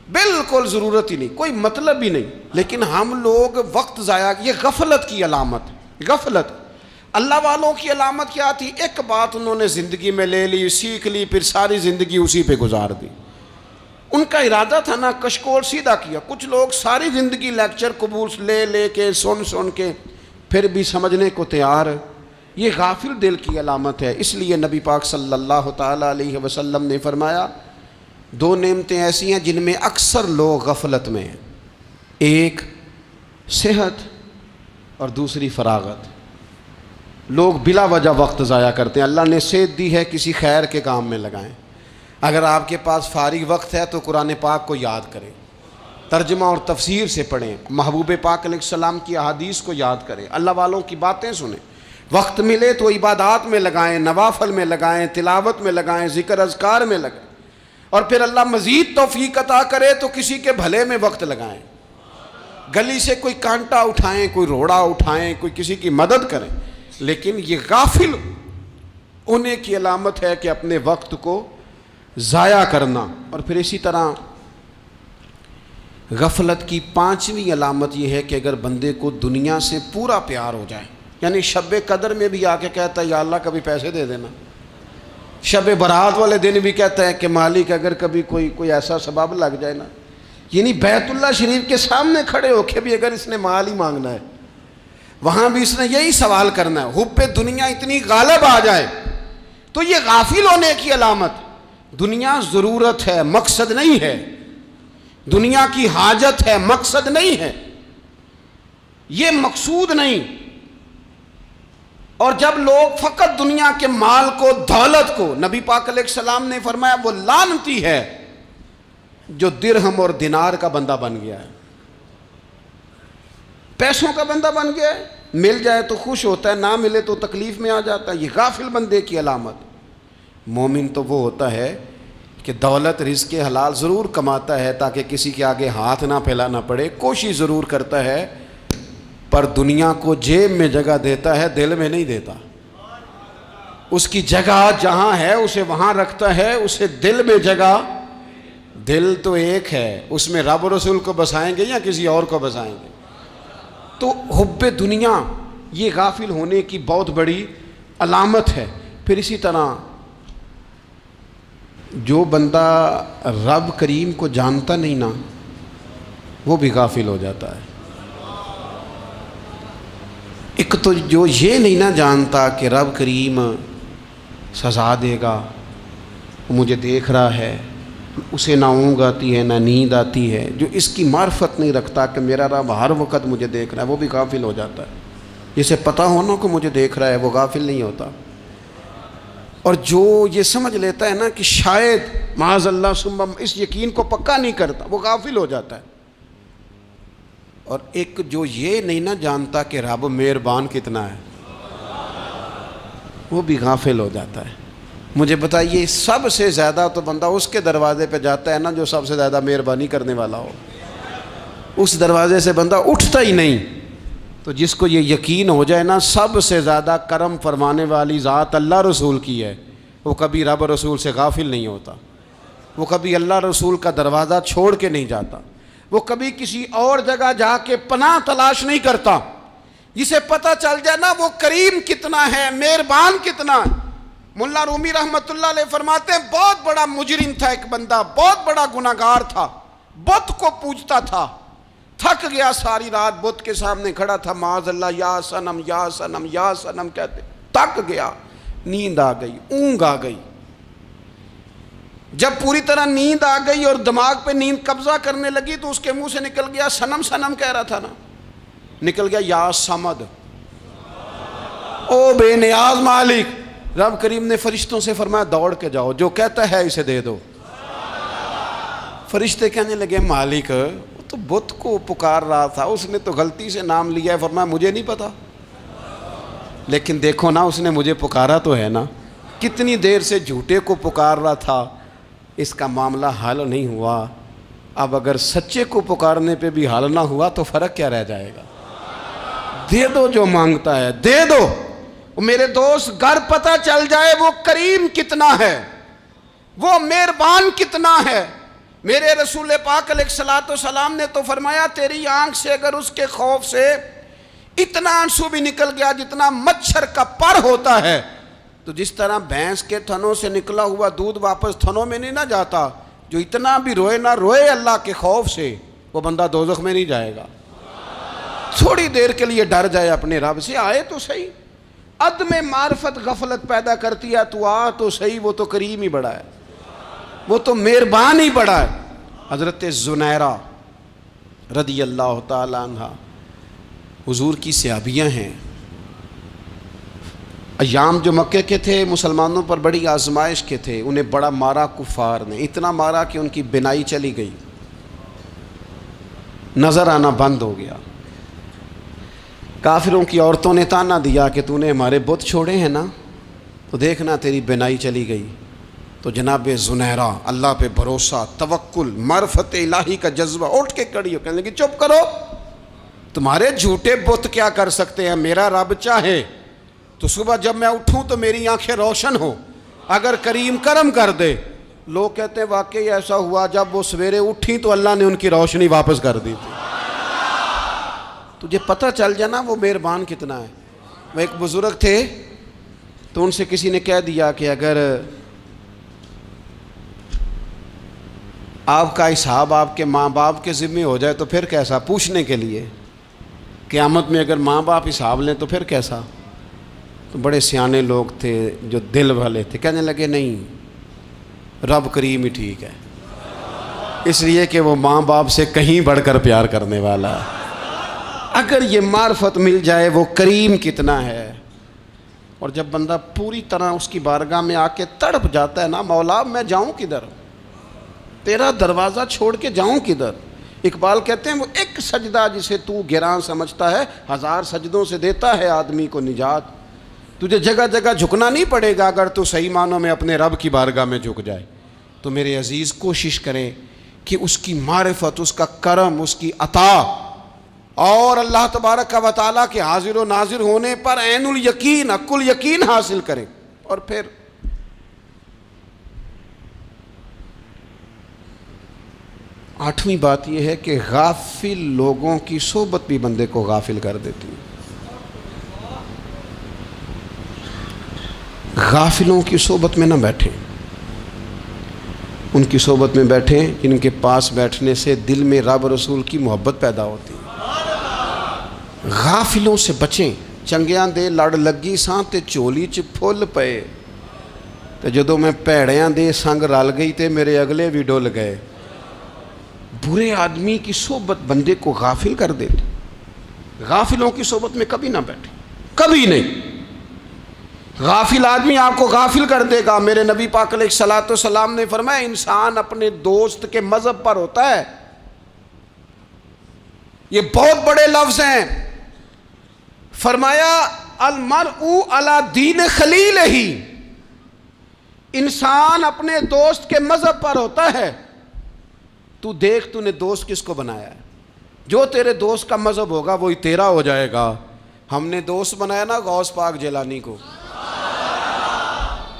بالکل ضرورت ہی نہیں, کوئی مطلب ہی نہیں, لیکن ہم لوگ وقت ضائع. یہ غفلت کی علامت. غفلت اللہ والوں کی علامت کیا تھی؟ ایک بات انہوں نے زندگی میں لے لی, سیکھ لی, پھر ساری زندگی اسی پہ گزار دی. ان کا ارادہ تھا نا کشکول سیدھا کیا. کچھ لوگ ساری زندگی لیکچر قبول لے کے سن کے پھر بھی سمجھنے کو تیار. یہ غافل دل کی علامت ہے. اس لیے نبی پاک صلی اللہ تعالیٰ علیہ وسلم نے فرمایا دو نعمتیں ایسی ہیں جن میں اکثر لوگ غفلت میں ہیں, ایک صحت اور دوسری فراغت. لوگ بلا وجہ وقت ضائع کرتے ہیں. اللہ نے صحت دی ہے, کسی خیر کے کام میں لگائیں. اگر آپ کے پاس فارغ وقت ہے تو قرآن پاک کو یاد کریں, ترجمہ اور تفسیر سے پڑھیں, محبوب پاک علیہ السلام کی احادیث کو یاد کریں, اللہ والوں کی باتیں سنیں. وقت ملے تو عبادات میں لگائیں, نوافل میں لگائیں, تلاوت میں لگائیں, ذکر اذکار میں لگائیں, اور پھر اللہ مزید توفیق عطا کرے تو کسی کے بھلے میں وقت لگائیں. گلی سے کوئی کانٹا اٹھائیں, کوئی روڑا اٹھائیں, کوئی کسی کی مدد کریں. لیکن یہ غافل ہونے کی علامت ہے کہ اپنے وقت کو ضائع کرنا. اور پھر اسی طرح غفلت کی پانچویں علامت یہ ہے کہ اگر بندے کو دنیا سے پورا پیار ہو جائے, یعنی شب قدر میں بھی آ کے کہتا ہے یا اللہ کبھی پیسے دے دینا, شب برات والے دن بھی کہتا ہے کہ مالک اگر کبھی کوئی ایسا سبب لگ جائے نا, یعنی بیت اللہ شریف کے سامنے کھڑے ہو کے بھی اگر اس نے مال ہی مانگنا ہے وہاں بھی اس نے یہی سوال کرنا ہے, حب دنیا اتنی غالب آ جائے. تو یہ غافل ہونے کی علامت. دنیا ضرورت ہے, مقصد نہیں ہے. دنیا کی حاجت ہے, مقصد نہیں ہے. یہ مقصود نہیں. اور جب لوگ فقط دنیا کے مال کو, دولت کو, نبی پاک علیہ السلام نے فرمایا وہ لعنتی ہے جو درہم اور دینار کا بندہ بن گیا ہے, پیسوں کا بندہ بن گیا ہے. مل جائے تو خوش ہوتا ہے, نہ ملے تو تکلیف میں آ جاتا ہے. یہ غافل بندے کی علامت. مومن تو وہ ہوتا ہے کہ دولت رزق حلال ضرور کماتا ہے تاکہ کسی کے آگے ہاتھ نہ پھیلانا پڑے, کوشش ضرور کرتا ہے, پر دنیا کو جیب میں جگہ دیتا ہے, دل میں نہیں دیتا. اس کی جگہ جہاں ہے اسے وہاں رکھتا ہے, اسے دل میں جگہ. دل تو ایک ہے, اس میں رب و رسول کو بسائیں گے یا کسی اور کو بسائیں گے. تو حب دنیا یہ غافل ہونے کی بہت بڑی علامت ہے. پھر اسی طرح جو بندہ رب کریم کو جانتا نہیں نا وہ بھی غافل ہو جاتا ہے. ایک تو جو یہ نہیں نہ جانتا کہ رب کریم سزا دے گا, مجھے دیکھ رہا ہے, اسے نہ اونگ آتی ہے نہ نیند آتی ہے, جو اس کی معرفت نہیں رکھتا کہ میرا رب ہر وقت مجھے دیکھ رہا ہے, وہ بھی غافل ہو جاتا ہے. جسے پتہ ہونا کہ مجھے دیکھ رہا ہے وہ غافل نہیں ہوتا. اور جو یہ سمجھ لیتا ہے نا کہ شاید معاذ اللہ ثم, اس یقین کو پکا نہیں کرتا, وہ غافل ہو جاتا ہے. اور ایک جو یہ نہیں نہ جانتا کہ رب مہربان کتنا ہے وہ بھی غافل ہو جاتا ہے. مجھے بتائیے سب سے زیادہ تو بندہ اس کے دروازے پہ جاتا ہے نا جو سب سے زیادہ مہربانی کرنے والا ہو, اس دروازے سے بندہ اٹھتا ہی نہیں. تو جس کو یہ یقین ہو جائے نا سب سے زیادہ کرم فرمانے والی ذات اللہ رسول کی ہے, وہ کبھی رب رسول سے غافل نہیں ہوتا. وہ کبھی اللہ رسول کا دروازہ چھوڑ کے نہیں جاتا، وہ کبھی کسی اور جگہ جا کے پناہ تلاش نہیں کرتا۔ جسے پتہ چل جائے نا وہ کریم کتنا ہے، مہربان کتنا ہے۔ ملا رومی رحمت اللہ علیہ فرماتے ہیں بہت بڑا مجرم تھا ایک بندہ، بہت بڑا گناہگار تھا، بت کو پوجتا تھا، تھک گیا ساری رات بت کے سامنے کھڑا تھا، معاذ اللہ یا صنم یا صنم یا صنم کہتے، تھک گیا، نیند آ گئی، اونگ آ گئی۔ جب پوری طرح نیند آ گئی اور دماغ پہ نیند قبضہ کرنے لگی تو اس کے منہ سے نکل گیا، صنم صنم کہہ رہا تھا نا، نکل گیا یا صمد، او بے نیاز مالک۔ رب کریم نے فرشتوں سے فرمایا دوڑ کے جاؤ، جو کہتا ہے اسے دے دو۔ فرشتے کہنے لگے مالک وہ تو بت کو پکار رہا تھا، اس نے تو غلطی سے نام لیا ہے۔ فرمایا مجھے نہیں پتا، لیکن دیکھو نا اس نے مجھے پکارا تو ہے نا، کتنی دیر سے جھوٹے کو پکار رہا تھا، اس کا معاملہ حل نہیں ہوا، اب اگر سچے کو پکارنے پہ بھی حل نہ ہوا تو فرق کیا رہ جائے گا؟ دے دو جو مانگتا ہے، دے دو۔ میرے دوست گھر پتہ چل جائے وہ کریم کتنا ہے، وہ مہربان کتنا ہے۔ میرے رسول پاک علیہ الصلوۃ والسلام نے تو فرمایا تیری آنکھ سے اگر اس کے خوف سے اتنا آنسو بھی نکل گیا جتنا مچھر کا پر ہوتا ہے، تو جس طرح بھینس کے تھنوں سے نکلا ہوا دودھ واپس تھنوں میں نہیں نہ جاتا، جو اتنا بھی روئے نہ روئے اللہ کے خوف سے، وہ بندہ دوزخ میں نہیں جائے گا۔ تھوڑی دیر کے لیے ڈر جائے اپنے رب سے، آئے تو صحیح۔ عدم معرفت غفلت پیدا کرتی ہے، تو آ تو صحیح، وہ تو کریم ہی بڑا ہے، وہ تو مہربان ہی بڑا ہے۔ حضرت زنیرہ رضی اللہ تعالی عنہ حضور کی صحابیاں ہیں۔ ایام جو مکے کے تھے مسلمانوں پر بڑی آزمائش کے تھے، انہیں بڑا مارا کفار نے، اتنا مارا کہ ان کی بینائی چلی گئی، نظر آنا بند ہو گیا۔ کافروں کی عورتوں نے تانا دیا کہ تو نے ہمارے بت چھوڑے ہیں نا، تو دیکھنا تیری بینائی چلی گئی۔ تو جناب زنیرہ اللہ پہ بھروسہ، توکل، معرفت الہی کا جذبہ، اٹھ کے کھڑی ہو کہنے لگی چپ کرو، تمہارے جھوٹے بت کیا کر سکتے ہیں، میرا رب چاہے تو صبح جب میں اٹھوں تو میری آنکھیں روشن ہو، اگر کریم کرم کر دے۔ لوگ کہتے ہیں واقعی ایسا ہوا، جب وہ سویرے اٹھیں تو اللہ نے ان کی روشنی واپس کر دی تھی۔ تجھے پتہ چل جانا وہ مہربان کتنا ہے۔ وہ ایک بزرگ تھے تو ان سے کسی نے کہہ دیا کہ اگر آپ کا حساب آپ کے ماں باپ کے ذمہ ہو جائے تو پھر کیسا، پوچھنے کے لیے قیامت میں اگر ماں باپ حساب لیں تو پھر کیسا۔ تو بڑے سیانے لوگ تھے جو دل والے تھے، کہنے لگے نہیں، رب کریم ہی ٹھیک ہے، اس لیے کہ وہ ماں باپ سے کہیں بڑھ کر پیار کرنے والا ہے۔ اگر یہ معرفت مل جائے وہ کریم کتنا ہے۔ اور جب بندہ پوری طرح اس کی بارگاہ میں آ کے تڑپ جاتا ہے نا، مولا میں جاؤں کدھر، تیرا دروازہ چھوڑ کے جاؤں کدھر۔ اقبال کہتے ہیں وہ ایک سجدہ جسے تو گراں سمجھتا ہے، 1000 سجدوں سے دیتا ہے آدمی کو نجات۔ تجھے جگہ جگہ جھکنا نہیں پڑے گا اگر تو صحیح معنوں میں اپنے رب کی بارگاہ میں جھک جائے۔ تو میرے عزیز کوشش کریں کہ اس کی معرفت، اس کا کرم، اس کی عطا اور اللہ تبارک و تعالیٰ کے حاضر و ناظر ہونے پر عین الیقین، حق الیقین حاصل کریں۔ اور پھر آٹھویں بات یہ ہے کہ غافل لوگوں کی صحبت بھی بندے کو غافل کر دیتی ہے۔ غافلوں کی صحبت میں نہ بیٹھیں، ان کی صحبت میں بیٹھیں جن کے پاس بیٹھنے سے دل میں رب رسول کی محبت پیدا ہوتی ہے۔ غافلوں سے بچیں۔ چنگیاں دے لڑ لگی ساں تے چولی چ پھل پئے، تے جدوں میں پیڑیاں دے سنگ رل گئی تے میرے اگلے بھی ڈل گئے۔ برے آدمی کی صحبت بندے کو غافل کر دیتی۔ غافلوں کی صحبت میں کبھی نہ بیٹھیں، کبھی نہیں۔ غافل آدمی آپ کو غافل کر دے گا۔ میرے نبی پاک علیہ الصلوۃ والسلام نے فرمایا انسان اپنے دوست کے مذہب پر ہوتا ہے۔ یہ بہت بڑے لفظ ہیں۔ فرمایا المرء علی دین خلیلہ، انسان اپنے دوست کے مذہب پر ہوتا ہے۔ تو دیکھ تو نے دوست کس کو بنایا ہے، جو تیرے دوست کا مذہب ہوگا وہی تیرا ہو جائے گا۔ ہم نے دوست بنایا نا غوث پاک جیلانی کو،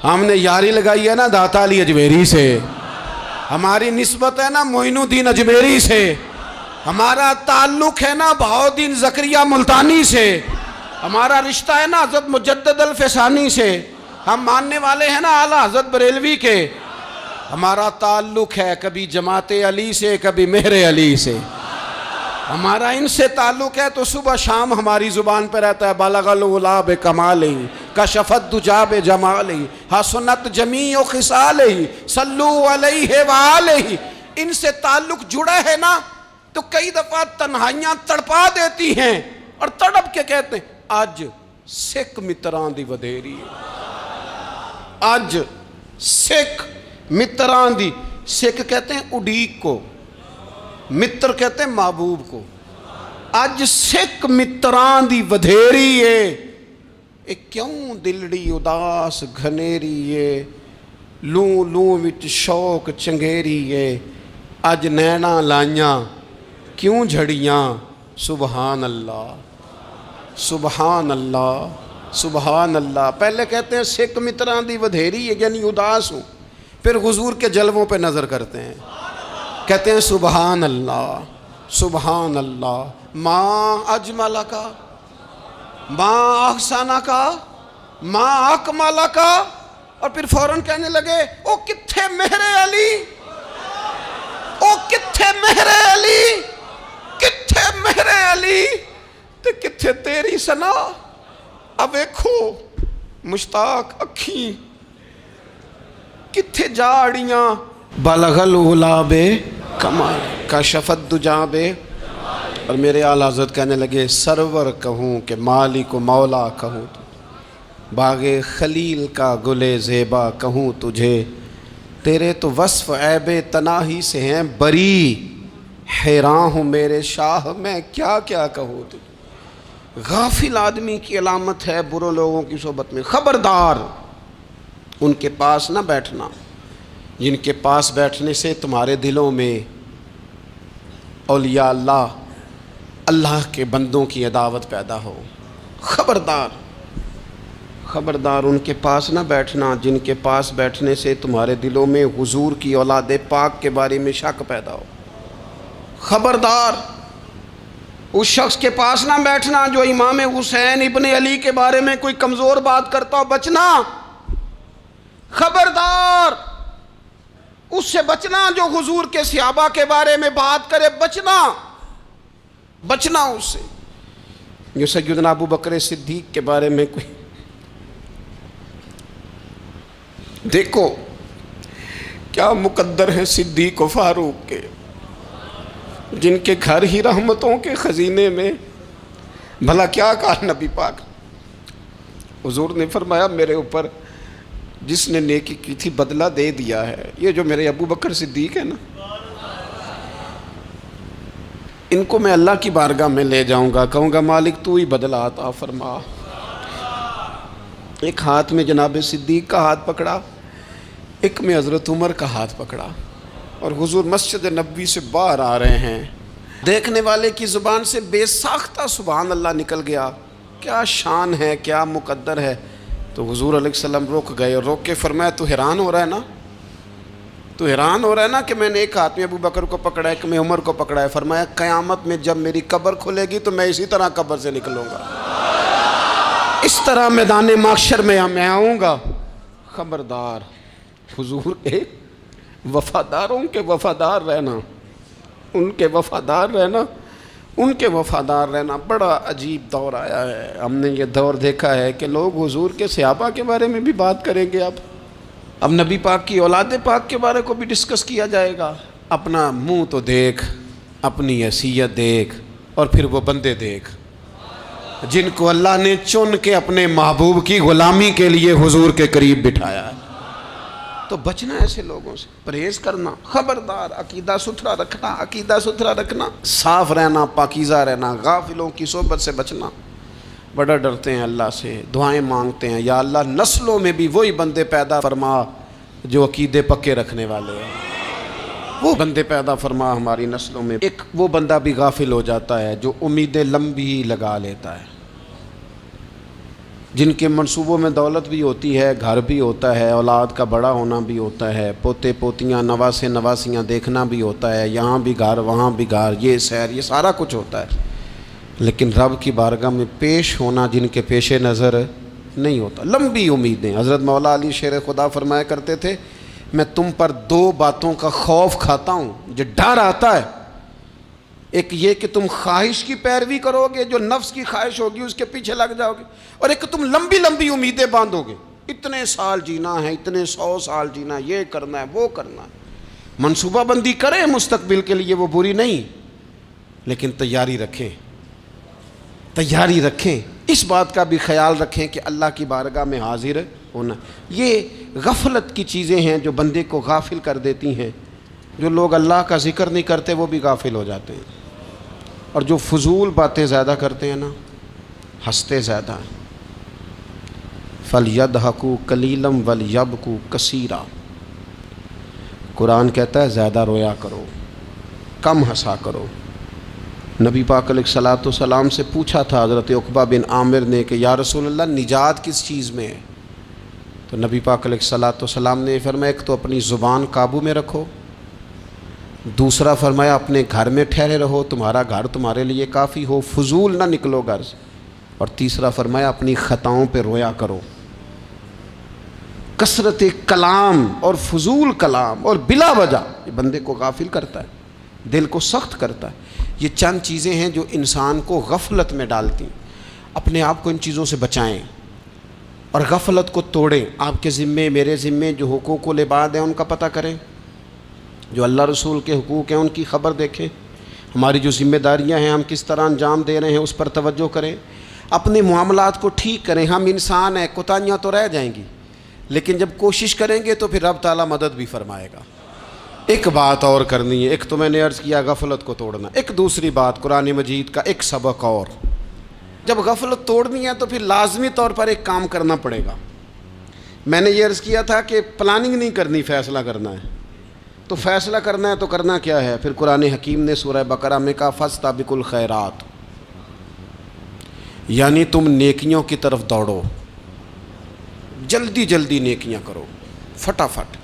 ہم نے یاری لگائی ہے نا داتا علی اجمیری سے، ہماری نسبت ہے نا معین الدین اجمیری سے، ہمارا تعلق ہے نا بہاؤالدین زکریہ ملتانی سے، ہمارا رشتہ ہے نا حضرت مجدد الفسانی سے، ہم ماننے والے ہیں نا اعلیٰ حضرت بریلوی کے، ہمارا تعلق ہے کبھی جماعت علی سے کبھی مہر علی سے، ہمارا ان سے تعلق ہے تو صبح شام ہماری زبان پہ رہتا ہے بالغ العلا بکمالہ کشف الدجی بجمالہ حسنت جمیع خصالہ صلو علیہ وآلہ۔ ان سے تعلق جڑا ہے نا تو کئی دفعہ تنہائیاں تڑپا دیتی ہیں اور تڑپ کے کہتے ہیں آج سکھ متران دی ودھیری ہے، آج سکھ متران دی، سکھ کہتے ہیں اڈیق کو، متر کہتے ہیں محبوب کو، اج سکھ متران دی ودھیری ہے، اے کیوں دلڑی اداس گھنیری ہے، لوں لوں وچ شوق چنگیری ہے، اج نینا لائیاں کیوں جھڑیاں، سبحان اللہ سبحان اللہ سبحان اللہ۔ پہلے کہتے ہیں سکھ متران دی ودھیری ہے یعنی اداس ہوں، پھر حضور کے جلووں پہ نظر کرتے ہیں، کہتے ہیں سبحان اللہ سبحان اللہ، ماں اجمل کا ماں احسن کا ماں اکمل کا، اور پھر فوراً کہنے لگے او کتھے مہر علی، او کتھے مہر علی، کتھے مہر علی تے کتھے تیری سنا، اب ویکھو مشتاق اکھیں کتھے جاڑیاں، بلغ العلا بے کمال کشف الدجی بے، اور میرے اعلیٰ حضرت کہنے لگے سرور کہوں کہ مالک و مولا کہوں، باغ خلیل کا گلے زیبا کہوں تجھے، تیرے تو وصف عیب تناہی سے ہیں بری، حیران ہوں میرے شاہ میں کیا کیا کہوں تجھے۔ غافل آدمی کی علامت ہے برے لوگوں کی صحبت میں، خبردار ان کے پاس نہ بیٹھنا جن کے پاس بیٹھنے سے تمہارے دلوں میں اولیاء اللہ اللہ کے بندوں کی عداوت پیدا ہو، خبردار خبردار ان کے پاس نہ بیٹھنا جن کے پاس بیٹھنے سے تمہارے دلوں میں حضور کی اولاد پاک کے بارے میں شک پیدا ہو، خبردار اس شخص کے پاس نہ بیٹھنا جو امام حسین ابن علی کے بارے میں کوئی کمزور بات کرتا ہو، بچنا، خبردار اس سے بچنا جو حضور کے صحابہ کے بارے میں بات کرے، بچنا بچنا اس سے، جو سیدنا ابو بکر صدیق کے بارے میں کوئی، دیکھو کیا مقدر ہیں صدیق و فاروق کے، جن کے گھر ہی رحمتوں کے خزینے میں، بھلا کیا کہا نبی پاک، حضور نے فرمایا میرے اوپر جس نے نیکی کی تھی بدلہ دے دیا ہے، یہ جو میرے ابو بکر صدیق ہے نا، ان کو میں اللہ کی بارگاہ میں لے جاؤں گا، کہوں گا مالک تو ہی بدلہ عطا فرما۔ ایک ہاتھ میں جناب صدیق کا ہاتھ پکڑا، ایک میں حضرت عمر کا ہاتھ پکڑا، اور حضور مسجد نبوی سے باہر آ رہے ہیں، دیکھنے والے کی زبان سے بے ساختہ سبحان اللہ نکل گیا، کیا شان ہے کیا مقدر ہے۔ تو حضور علیہ السلام رک گئے اور روک کے فرمایا تو حیران ہو رہا ہے نا، تو حیران ہو رہا ہے نا کہ میں نے ایک ہاتھ میں ابو بکر کو پکڑا ہے، ایک میں عمر کو پکڑا ہے، فرمایا قیامت میں جب میری قبر کھلے گی تو میں اسی طرح قبر سے نکلوں گا، اس طرح میدان محشر میں میں آؤں گا۔ خبردار حضور ایک وفاداروں کے وفادار رہنا، ان کے وفادار رہنا، ان کے وفادار رہنا بڑا عجیب دور آیا ہے۔ ہم نے یہ دور دیکھا ہے کہ لوگ حضور کے صحابہ کے بارے میں بھی بات کریں گے، اب نبی پاک کی اولاد پاک کے بارے کو بھی ڈسکس کیا جائے گا۔ اپنا منہ تو دیکھ، اپنی حیثیت دیکھ، اور پھر وہ بندے دیکھ جن کو اللہ نے چن کے اپنے محبوب کی غلامی کے لیے حضور کے قریب بٹھایا ہے۔ تو بچنا ایسے لوگوں سے، پرہیز کرنا، خبردار عقیدہ ستھرا رکھنا، عقیدہ ستھرا رکھنا، صاف رہنا، پاکیزہ رہنا، غافلوں کی صحبت سے بچنا۔ بڑا ڈرتے ہیں اللہ سے، دعائیں مانگتے ہیں یا اللہ نسلوں میں بھی وہی بندے پیدا فرما جو عقیدے پکے رکھنے والے ہیں، وہ بندے پیدا فرما ہماری نسلوں میں۔ ایک وہ بندہ بھی غافل ہو جاتا ہے جو امیدیں لمبی لگا لیتا ہے، جن کے منصوبوں میں دولت بھی ہوتی ہے، گھر بھی ہوتا ہے، اولاد کا بڑا ہونا بھی ہوتا ہے، پوتے پوتیاں نواسے نواسیاں دیکھنا بھی ہوتا ہے، یہاں بھی گھر وہاں بھی گھر، یہ سیر، یہ سارا کچھ ہوتا ہے، لیکن رب کی بارگاہ میں پیش ہونا جن کے پیش نظر نہیں ہوتا۔ لمبی امیدیں۔ حضرت مولا علی شیر خدا فرمایا کرتے تھے، میں تم پر دو باتوں کا خوف کھاتا ہوں، جو ڈر آتا ہے، ایک یہ کہ تم خواہش کی پیروی کرو گے، جو نفس کی خواہش ہوگی اس کے پیچھے لگ جاؤ گے، اور ایک کہ تم لمبی لمبی امیدیں باندھو گے، اتنے سال جینا ہے، اتنے 100 سال جینا ہے، یہ کرنا ہے وہ کرنا ہے۔ منصوبہ بندی کریں مستقبل کے لیے، وہ بری نہیں، لیکن تیاری رکھیں، تیاری رکھیں، اس بات کا بھی خیال رکھیں کہ اللہ کی بارگاہ میں حاضر ہونا۔ یہ غفلت کی چیزیں ہیں جو بندے کو غافل کر دیتی ہیں۔ جو لوگ اللہ کا ذکر نہیں کرتے وہ بھی غافل ہو جاتے ہیں، اور جو فضول باتیں زیادہ کرتے ہیں نا، ہنستے زیادہ ہیں۔ فَلْيَضْحَكُوا قَلِيلًا وَلْيَبْكُوا كَثِيرًا، قرآن کہتا ہے زیادہ رویا کرو، کم ہنسا کرو۔ نبی پاک علیہ الصلوۃ والسلام سے پوچھا تھا حضرت عقبہ بن عامر نے کہ یا رسول اللہ نجات کس چیز میں ہے؟ تو نبی پاک علیہ الصلوۃ والسلام نے فرمایا ایک تو اپنی زبان قابو میں رکھو، دوسرا فرمایا اپنے گھر میں ٹھہرے رہو، تمہارا گھر تمہارے لیے کافی ہو، فضول نہ نکلو گھر سے، اور تیسرا فرمایا اپنی خطاؤں پہ رویا کرو۔ کثرت کلام اور فضول کلام اور بلا وجہ یہ بندے کو غافل کرتا ہے، دل کو سخت کرتا ہے۔ یہ چند چیزیں ہیں جو انسان کو غفلت میں ڈالتی ہیں۔ اپنے آپ کو ان چیزوں سے بچائیں اور غفلت کو توڑیں۔ آپ کے ذمے، میرے ذمے جو حقوق العباد ہیں ان کا پتہ کریں، جو اللہ رسول کے حقوق ہیں ان کی خبر دیکھیں، ہماری جو ذمہ داریاں ہیں ہم کس طرح انجام دے رہے ہیں اس پر توجہ کریں، اپنے معاملات کو ٹھیک کریں۔ ہم انسان ہیں، کوتاہیاں تو رہ جائیں گی، لیکن جب کوشش کریں گے تو پھر رب تعالیٰ مدد بھی فرمائے گا۔ ایک بات اور کرنی ہے، ایک تو میں نے عرض کیا غفلت کو توڑنا، ایک دوسری بات قرآن مجید کا ایک سبق اور، جب غفلت توڑنی ہے تو پھر لازمی طور پر ایک کام کرنا پڑے گا۔ میں نے یہ عرض کیا تھا کہ پلاننگ نہیں کرنی، فیصلہ کرنا ہے۔ تو فیصلہ کرنا ہے تو کرنا کیا ہے؟ پھر قرآن حکیم نے سورہ بقرہ میں کہا فاستبقوا الخیرات، یعنی تم نیکیوں کی طرف دوڑو، جلدی جلدی نیکیاں کرو، فٹافٹ،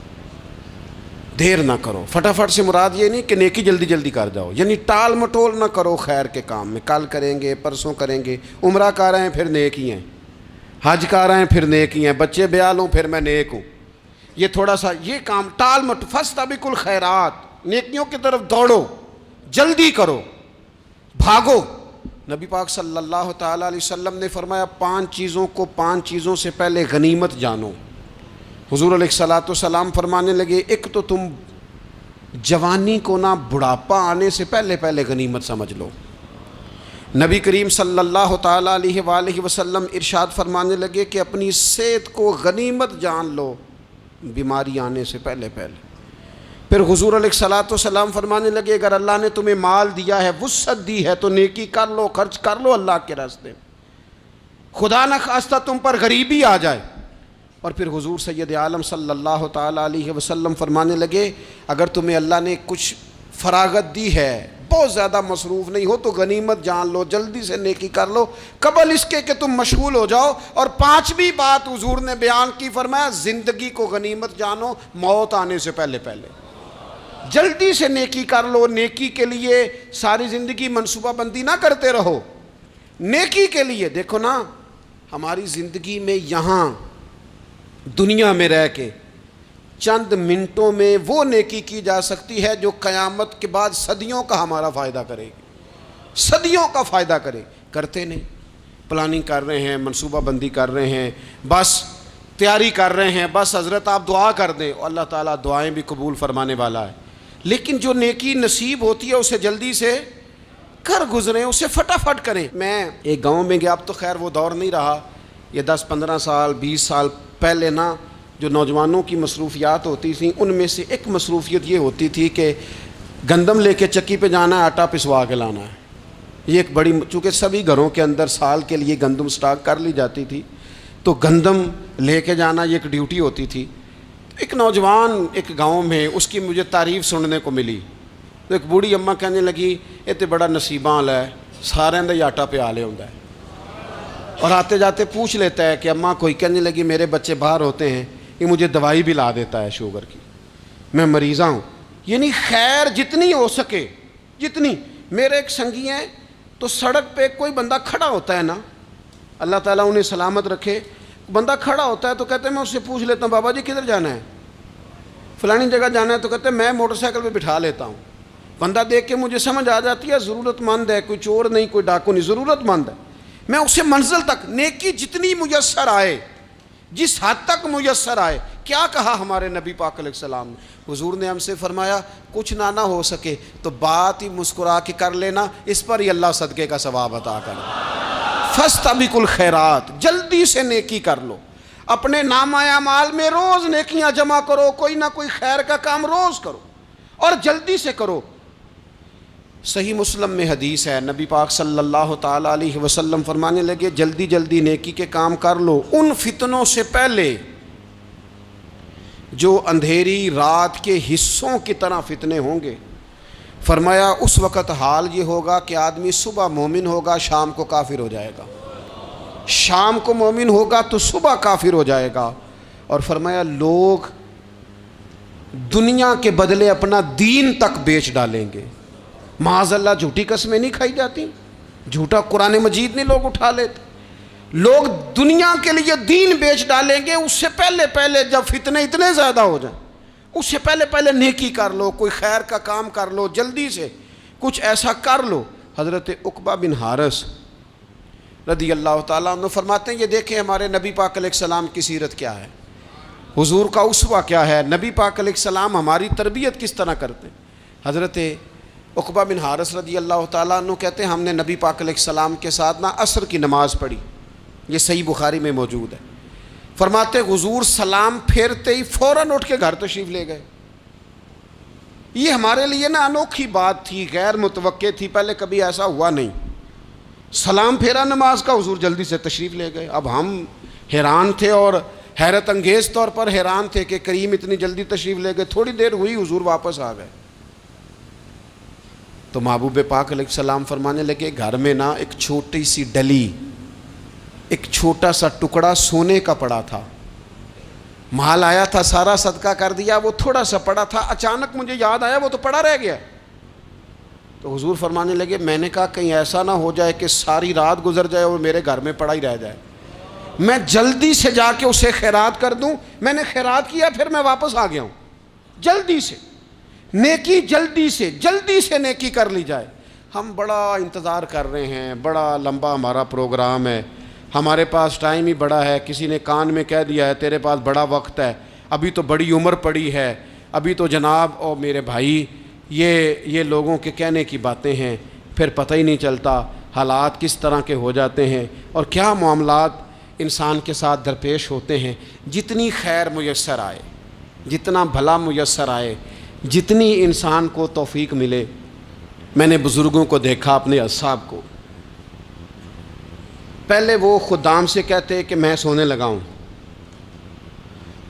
دیر نہ کرو۔ فٹافٹ سے مراد یہ نہیں کہ نیکی جلدی جلدی کر جاؤ، یعنی ٹال مٹول نہ کرو خیر کے کام میں، کل کریں گے، پرسوں کریں گے، عمرہ کر رہے ہیں پھر نیکی ہیں، حج کر رہے ہیں پھر نیکی ہیں، بچے بیال ہوں پھر میں نیک ہوں، یہ تھوڑا سا یہ کام ٹال مٹ۔ فاستبقوا الخیرات، نیکیوں کی طرف دوڑو، جلدی کرو، بھاگو۔ نبی پاک صلی اللہ تعالیٰ علیہ وسلم نے فرمایا 5 چیزوں سے پہلے غنیمت جانو۔ حضور علیہ الصلوۃ والسلام فرمانے لگے ایک تو تم جوانی کو نہ بڑھاپا آنے سے پہلے پہلے غنیمت سمجھ لو۔ نبی کریم صلی اللہ تعالیٰ علیہ وآلہ وسلم ارشاد فرمانے لگے کہ اپنی صحت کو غنیمت جان لو، بیماری آنے سے پہلے پہلے۔ پھر حضور علیہ الصلوۃ والسلام فرمانے لگے اگر اللہ نے تمہیں مال دیا ہے، وسعت دی ہے، تو نیکی کر لو، خرچ کر لو اللہ کے راستے میں، خدا نہ خواستہ تم پر غریبی آ جائے۔ اور پھر حضور سید عالم صلی اللہ تعالیٰ علیہ وسلم فرمانے لگے اگر تمہیں اللہ نے کچھ فراغت دی ہے، بہت زیادہ مصروف نہیں ہو، تو غنیمت جان لو، جلدی سے نیکی کر لو قبل اس کے کہ تم مشغول ہو جاؤ۔ اور 5ویں بات حضور نے بیان کی، فرمایا زندگی کو غنیمت جانو، موت آنے سے پہلے پہلے جلدی سے نیکی کر لو۔ نیکی کے لیے ساری زندگی منصوبہ بندی نہ کرتے رہو، نیکی کے لیے دیکھو نا، ہماری زندگی میں یہاں دنیا میں رہ کے چند منٹوں میں وہ نیکی کی جا سکتی ہے جو قیامت کے بعد صدیوں کا ہمارا فائدہ کرے گی، صدیوں کا فائدہ کرتے نہیں۔ پلاننگ کر رہے ہیں، منصوبہ بندی کر رہے ہیں، بس تیاری کر رہے ہیں، بس حضرت آپ دعا کر دیں، اللہ تعالیٰ دعائیں بھی قبول فرمانے والا ہے، لیکن جو نیکی نصیب ہوتی ہے اسے جلدی سے کر گزریں، اسے فٹافٹ کریں۔ میں ایک گاؤں میں گیا، اب تو خیر وہ دور نہیں رہا، یہ 10-15 سال 20 سال پہلے نا جو نوجوانوں کی مصروفیات ہوتی تھیں ان میں سے ایک مصروفیت یہ ہوتی تھی کہ گندم لے کے چکی پہ جانا ہے، آٹا پسوا کے لانا ہے۔ یہ ایک بڑی، چونکہ سبھی گھروں کے اندر سال کے لیے گندم سٹاک کر لی جاتی تھی، تو گندم لے کے جانا یہ ایک ڈیوٹی ہوتی تھی۔ ایک نوجوان ایک گاؤں میں، اس کی مجھے تعریف سننے کو ملی، تو ایک بوڑھی اماں کہنے لگی یہ تو بڑا نصیباں والا ہے، سارے دے آٹا پیا لے ہوندا ہے۔ اور آتے جاتے پوچھ لیتا ہے کہ اماں کوئی کہنے لگی میرے بچے باہر ہوتے ہیں، یہ مجھے دوائی بھی لا دیتا ہے شوگر کی، میں مریضہ ہوں۔ یعنی خیر جتنی ہو سکے، جتنی۔ میرے ایک سنگی ہیں تو سڑک پہ کوئی بندہ کھڑا ہوتا ہے نا، اللہ تعالیٰ انہیں سلامت رکھے، بندہ کھڑا ہوتا ہے تو کہتے ہیں میں اس سے پوچھ لیتا ہوں بابا جی کدھر جانا ہے، فلانی جگہ جانا ہے، تو کہتے ہیں میں موٹر سائیکل پہ بٹھا لیتا ہوں۔ بندہ دیکھ کے مجھے سمجھ آ جاتی ہے ضرورت مند ہے، کوئی چور نہیں، کوئی ڈاکو نہیں، ضرورت مند ہے۔ میں اسے منزل تک نیکی جتنی میسر آئے، جس حد تک میسر آئے۔ کیا کہا ہمارے نبی پاک علیہ السلام نے؟ حضور نے ہم سے فرمایا کچھ نہ ہو سکے تو بات ہی مسکرا کے کر لینا، اس پر ہی اللہ صدقے کا ثواب عطا کرے۔ فاستبقوا الخیرات، جلدی سے نیکی کر لو، اپنے نامہ اعمال میں روز نیکیاں جمع کرو، کوئی نہ کوئی خیر کا کام روز کرو اور جلدی سے کرو۔ صحیح مسلم میں حدیث ہے، نبی پاک صلی اللہ تعالیٰ علیہ وسلم فرمانے لگے جلدی جلدی نیکی کے کام کر لو ان فتنوں سے پہلے جو اندھیری رات کے حصوں کی طرح فتنے ہوں گے۔ فرمایا اس وقت حال یہ ہوگا کہ آدمی صبح مومن ہوگا، شام کو کافر ہو جائے گا، شام کو مومن ہوگا تو صبح کافر ہو جائے گا۔ اور فرمایا لوگ دنیا کے بدلے اپنا دین تک بیچ ڈالیں گے۔ معاذ اللہ جھوٹی قسمیں نہیں کھائی جاتی، جھوٹا قرآن مجید نہیں لوگ اٹھا لیتے، لوگ دنیا کے لیے دین بیچ ڈالیں گے۔ اس سے پہلے جب فتنے اتنے زیادہ ہو جائیں، اس سے پہلے نیکی کر لو، کوئی خیر کا کام کر لو، جلدی سے کچھ ایسا کر لو۔ حضرت عقبہ بن حارث رضی اللہ تعالیٰ عنہ فرماتے ہیں یہ دیکھیں ہمارے نبی پاک علیہ السلام کی سیرت کیا ہے، حضور کا اسوہ کیا ہے، نبی پاک علیہ السلام ہماری تربیت کس طرح کرتے ہیں۔ حضرت عقبہ بن حارث رضی اللہ تعالیٰ عنہ کہتے ہیں ہم نے نبی پاک علیہ السلام کے ساتھ عصر کی نماز پڑھی، یہ صحیح بخاری میں موجود ہے۔ فرماتے حضور سلام پھیرتے ہی فوراً اٹھ کے گھر تشریف لے گئے۔ یہ ہمارے لیے انوکھی بات تھی، غیر متوقع تھی، پہلے کبھی ایسا ہوا نہیں۔ سلام پھیرا نماز کا، حضور جلدی سے تشریف لے گئے۔ اب ہم حیران تھے اور حیرت انگیز طور پر حیران تھے کہ کریم اتنی جلدی تشریف لے گئے۔ تھوڑی دیر ہوئی حضور واپس آ گئے تو محبوب پاک علیہ السلام فرمانے لگے گھر میں ایک چھوٹی سی ڈلی، ایک چھوٹا سا ٹکڑا سونے کا پڑا تھا، مال آیا تھا سارا صدقہ کر دیا، وہ تھوڑا سا پڑا تھا، اچانک مجھے یاد آیا وہ تو پڑا رہ گیا۔ تو حضور فرمانے لگے میں نے کہا کہیں ایسا نہ ہو جائے کہ ساری رات گزر جائے اور میرے گھر میں پڑا ہی رہ جائے، میں جلدی سے جا کے اسے خیرات کر دوں۔ میں نے خیرات کیا پھر میں واپس آ گیا ہوں۔ جلدی سے نیکی، جلدی سے نیکی کر لی جائے۔ ہم بڑا انتظار کر رہے ہیں، بڑا لمبا ہمارا پروگرام ہے، ہمارے پاس ٹائم ہی بڑا ہے، کسی نے کان میں کہہ دیا ہے تیرے پاس بڑا وقت ہے، ابھی تو بڑی عمر پڑی ہے، ابھی تو جناب او میرے بھائی یہ لوگوں کے کہنے کی باتیں ہیں، پھر پتہ ہی نہیں چلتا حالات کس طرح کے ہو جاتے ہیں اور کیا معاملات انسان کے ساتھ درپیش ہوتے ہیں۔ جتنی خیر میسر آئے، جتنا بھلا میسر آئے، جتنی انسان کو توفیق ملے۔ میں نے بزرگوں کو دیکھا، اپنے اصحاب کو، پہلے وہ خدام سے کہتے کہ میں سونے لگا ہوں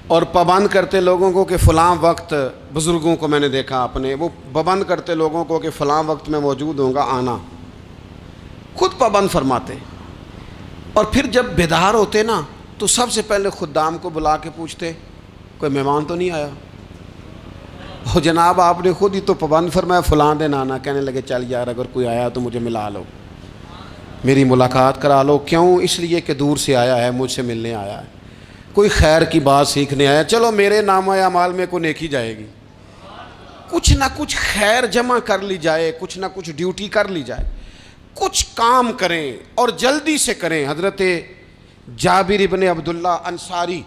اور پابند کرتے لوگوں کو کہ فلاں وقت، بزرگوں کو میں نے دیکھا اپنے، وہ پابند کرتے لوگوں کو کہ فلاں وقت میں موجود ہوں گا آنا، خود پابند فرماتے، اور پھر جب بیدار ہوتے تو سب سے پہلے خدام کو بلا کے پوچھتے کوئی مہمان تو نہیں آیا؟ وہ جناب آپ نے خود ہی تو پابند فرمایا فلاں دن آنا۔ کہنے لگے چل یار اگر کوئی آیا تو مجھے ملا لو، میری ملاقات کرا لو۔ کیوں؟ اس لیے کہ دور سے آیا ہے، مجھ سے ملنے آیا ہے، کوئی خیر کی بات سیکھنے آیا، چلو میرے نامہ اعمال میں کوئی نیکی جائے گی، کچھ نہ کچھ خیر جمع کر لی جائے، کچھ نہ کچھ ڈیوٹی کر لی جائے، کچھ کام کریں اور جلدی سے کریں۔ حضرت جابر ابن عبداللہ انصاری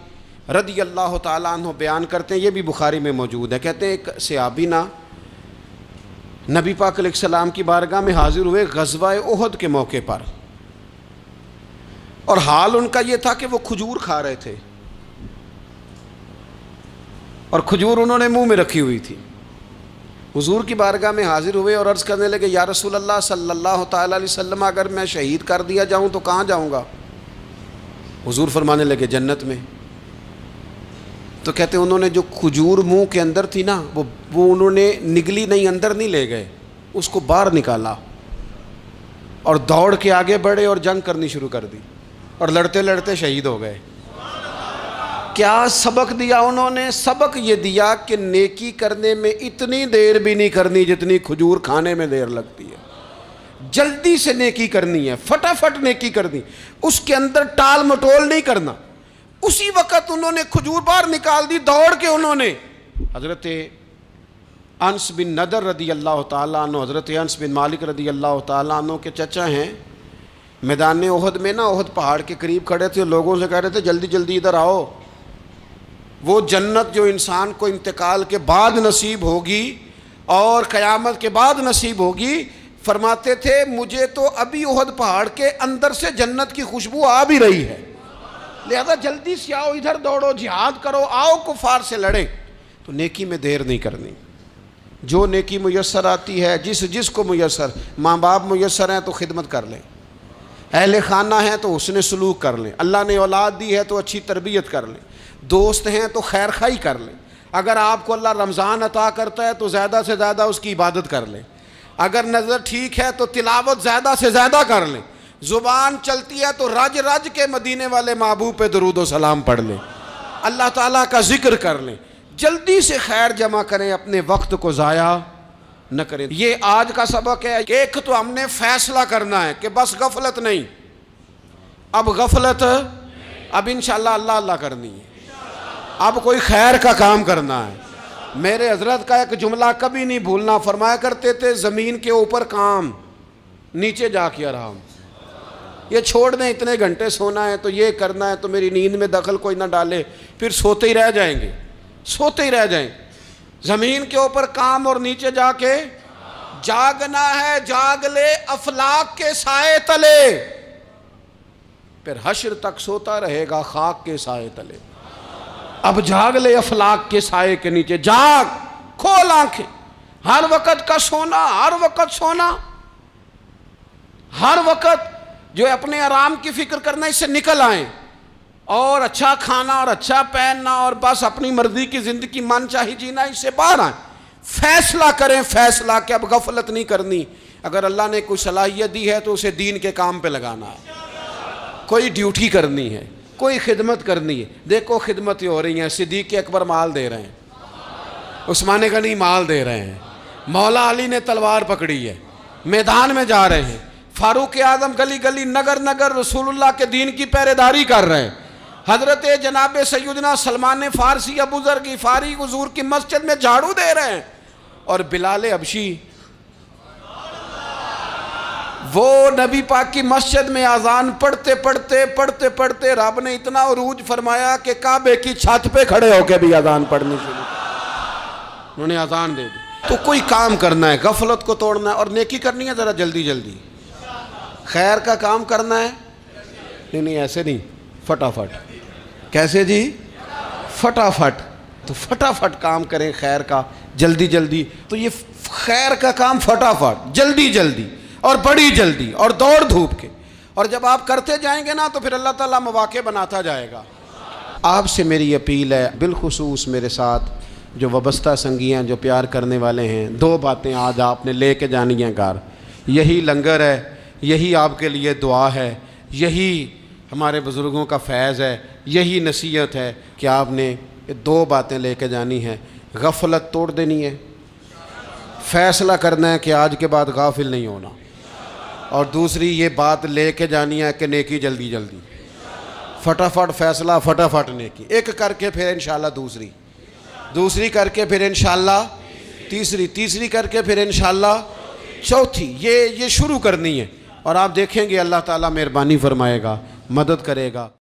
رضی اللہ تعالیٰ عنہ بیان کرتے ہیں، یہ بھی بخاری میں موجود ہے، کہتے ہیں ایک صحابی نبی پاک علیہ السلام کی بارگاہ میں حاضر ہوئے غزوہ احد کے موقع پر، اور حال ان کا یہ تھا کہ وہ کھجور کھا رہے تھے اور کھجور انہوں نے منہ میں رکھی ہوئی تھی۔ حضور کی بارگاہ میں حاضر ہوئے اور عرض کرنے لگے یا رسول اللہ صلی اللہ تعالیٰ علیہ وسلم اگر میں شہید کر دیا جاؤں تو کہاں جاؤں گا؟ حضور فرمانے لگے جنت میں۔ تو کہتے ہیں انہوں نے جو کھجور منہ کے اندر تھی وہ انہوں نے نگلی نہیں، اندر نہیں لے گئے، اس کو باہر نکالا اور دوڑ کے آگے بڑھے اور جنگ کرنی شروع کر دی۔ اور لڑتے لڑتے شہید ہو گئے۔ کیا سبق دیا انہوں نے؟ سبق یہ دیا کہ نیکی کرنے میں اتنی دیر بھی نہیں کرنی جتنی کھجور کھانے میں دیر لگتی ہے۔ جلدی سے نیکی کرنی ہے، فٹافٹ نیکی کرنی، اس کے اندر ٹال مٹول نہیں کرنا۔ اسی وقت انہوں نے کھجور باہر نکال دی، دوڑ کے انہوں نے حضرت انس بن نضر رضی اللہ تعالیٰ عنہ، حضرت انس بن مالک رضی اللہ تعالیٰ عنہ کے چچا ہیں، میدان احد میں نا، احد پہاڑ کے قریب کھڑے تھے، لوگوں سے کہہ رہے تھے جلدی جلدی ادھر آؤ، وہ جنت جو انسان کو انتقال کے بعد نصیب ہوگی اور قیامت کے بعد نصیب ہوگی، فرماتے تھے مجھے تو ابھی احد پہاڑ کے اندر سے جنت کی خوشبو آ بھی رہی ہے، لہذا جلدی سے آؤ، ادھر دوڑو، جہاد کرو، آؤ کفار سے لڑیں۔ تو نیکی میں دیر نہیں کرنی، جو نیکی میسر آتی ہے، جس کو میسر، ماں باپ میسر ہیں تو خدمت کر لیں، اہل خانہ ہیں تو حسن سلوک کر لیں، اللہ نے اولاد دی ہے تو اچھی تربیت کر لیں، دوست ہیں تو خیر خواہی کر لیں، اگر آپ کو اللہ رمضان عطا کرتا ہے تو زیادہ سے زیادہ اس کی عبادت کر لیں، اگر نظر ٹھیک ہے تو تلاوت زیادہ سے زیادہ کر لیں، زبان چلتی ہے تو رج رج کے مدینے والے محبوب پہ درود و سلام پڑھ لیں، اللہ تعالیٰ کا ذکر کر لیں، جلدی سے خیر جمع کریں، اپنے وقت کو ضائع نہ کریں۔ یہ آج کا سبق ہے۔ ایک تو ہم نے فیصلہ کرنا ہے کہ بس غفلت نہیں، اب غفلت، اب انشاءاللہ اللہ اللہ کرنی ہے، اب کوئی خیر کا کام کرنا ہے۔ میرے حضرت کا ایک جملہ کبھی نہیں بھولنا، فرمایا کرتے تھے زمین کے اوپر کام، نیچے جا کے آرام۔ یہ چھوڑ دیں، اتنے گھنٹے سونا ہے تو یہ کرنا ہے تو میری نیند میں دخل کوئی نہ ڈالے، پھر سوتے ہی رہ جائیں گے، سوتے ہی رہ جائیں گے۔ زمین کے اوپر کام اور نیچے جا کے جاگنا ہے، جاگ لے افلاک کے سائے تلے، پھر حشر تک سوتا رہے گا خاک کے سائے تلے۔ اب جاگ لے افلاک کے سائے کے نیچے، جاگ، کھول آنکھیں، ہر وقت کا سونا، ہر وقت سونا، ہر وقت جو اپنے آرام کی فکر کرنا، اس سے نکل آئیں اور اچھا کھانا اور اچھا پہننا اور بس اپنی مرضی کی زندگی من چاہی جینا، اس سے باہر آئیں۔ فیصلہ کریں، فیصلہ کہ اب غفلت نہیں کرنی، اگر اللہ نے کوئی صلاحیت دی ہے تو اسے دین کے کام پہ لگانا ہے، کوئی ڈیوٹی کرنی ہے، کوئی خدمت کرنی ہے۔ دیکھو خدمتیں ہو رہی ہیں، صدیق اکبر مال دے رہے ہیں، عثمان غنی مال دے رہے ہیں، مولا علی نے تلوار پکڑی ہے، میدان میں جا رہے ہیں، فاروق اعظم گلی گلی نگر نگر رسول اللہ کے دین کی پہرے داری کر رہے ہیں، حضرت جناب سیدنا سلمان فارسی ابو ذر غفاری حضور کی مسجد میں جھاڑو دے رہے ہیں، اور بلال حبشی وہ نبی پاک کی مسجد میں اذان پڑھتے پڑھتے رب نے اتنا عروج فرمایا کہ کعبے کی چھت پہ کھڑے ہو کے بھی اذان پڑھنی شروع، انہوں نے اذان دے دی۔ تو کوئی کام کرنا ہے، غفلت کو توڑنا ہے اور نیکی کرنی ہے، ذرا جلدی جلدی خیر کا کام کرنا ہے، نہیں ایسے نہیں، فٹافٹ۔ کیسے جی؟ فٹافٹ۔ تو فٹافٹ کام کریں خیر کا، جلدی جلدی۔ تو یہ خیر کا کام فٹافٹ، جلدی جلدی اور بڑی جلدی اور دوڑ دھوپ کے، اور جب آپ کرتے جائیں گے نا تو پھر اللہ تعالیٰ مواقع بناتا جائے گا۔ آپ سے میری اپیل ہے، بالخصوص میرے ساتھ جو وابستہ سنگی ہیں، جو پیار کرنے والے ہیں، دو باتیں آج آپ نے لے کے جانی ہیں گھر۔ یہی لنگر ہے، یہی آپ کے لیے دعا ہے، یہی ہمارے بزرگوں کا فیض ہے، یہی نصیحت ہے کہ آپ نے یہ دو باتیں لے کے جانی ہیں۔ غفلت توڑ دینی ہے، فیصلہ کرنا ہے کہ آج کے بعد غافل نہیں ہونا، اور دوسری یہ بات لے کے جانی ہے کہ نیکی جلدی جلدی، فٹافٹ فیصلہ، فٹافٹ نیکی، ایک کر کے پھر انشاءاللہ دوسری کر کے پھر انشاءاللہ تیسری کر کے پھر انشاءاللہ چوتھی، یہ شروع کرنی ہے، اور آپ دیکھیں گے اللہ تعالیٰ مہربانی فرمائے گا، مدد کرے گا۔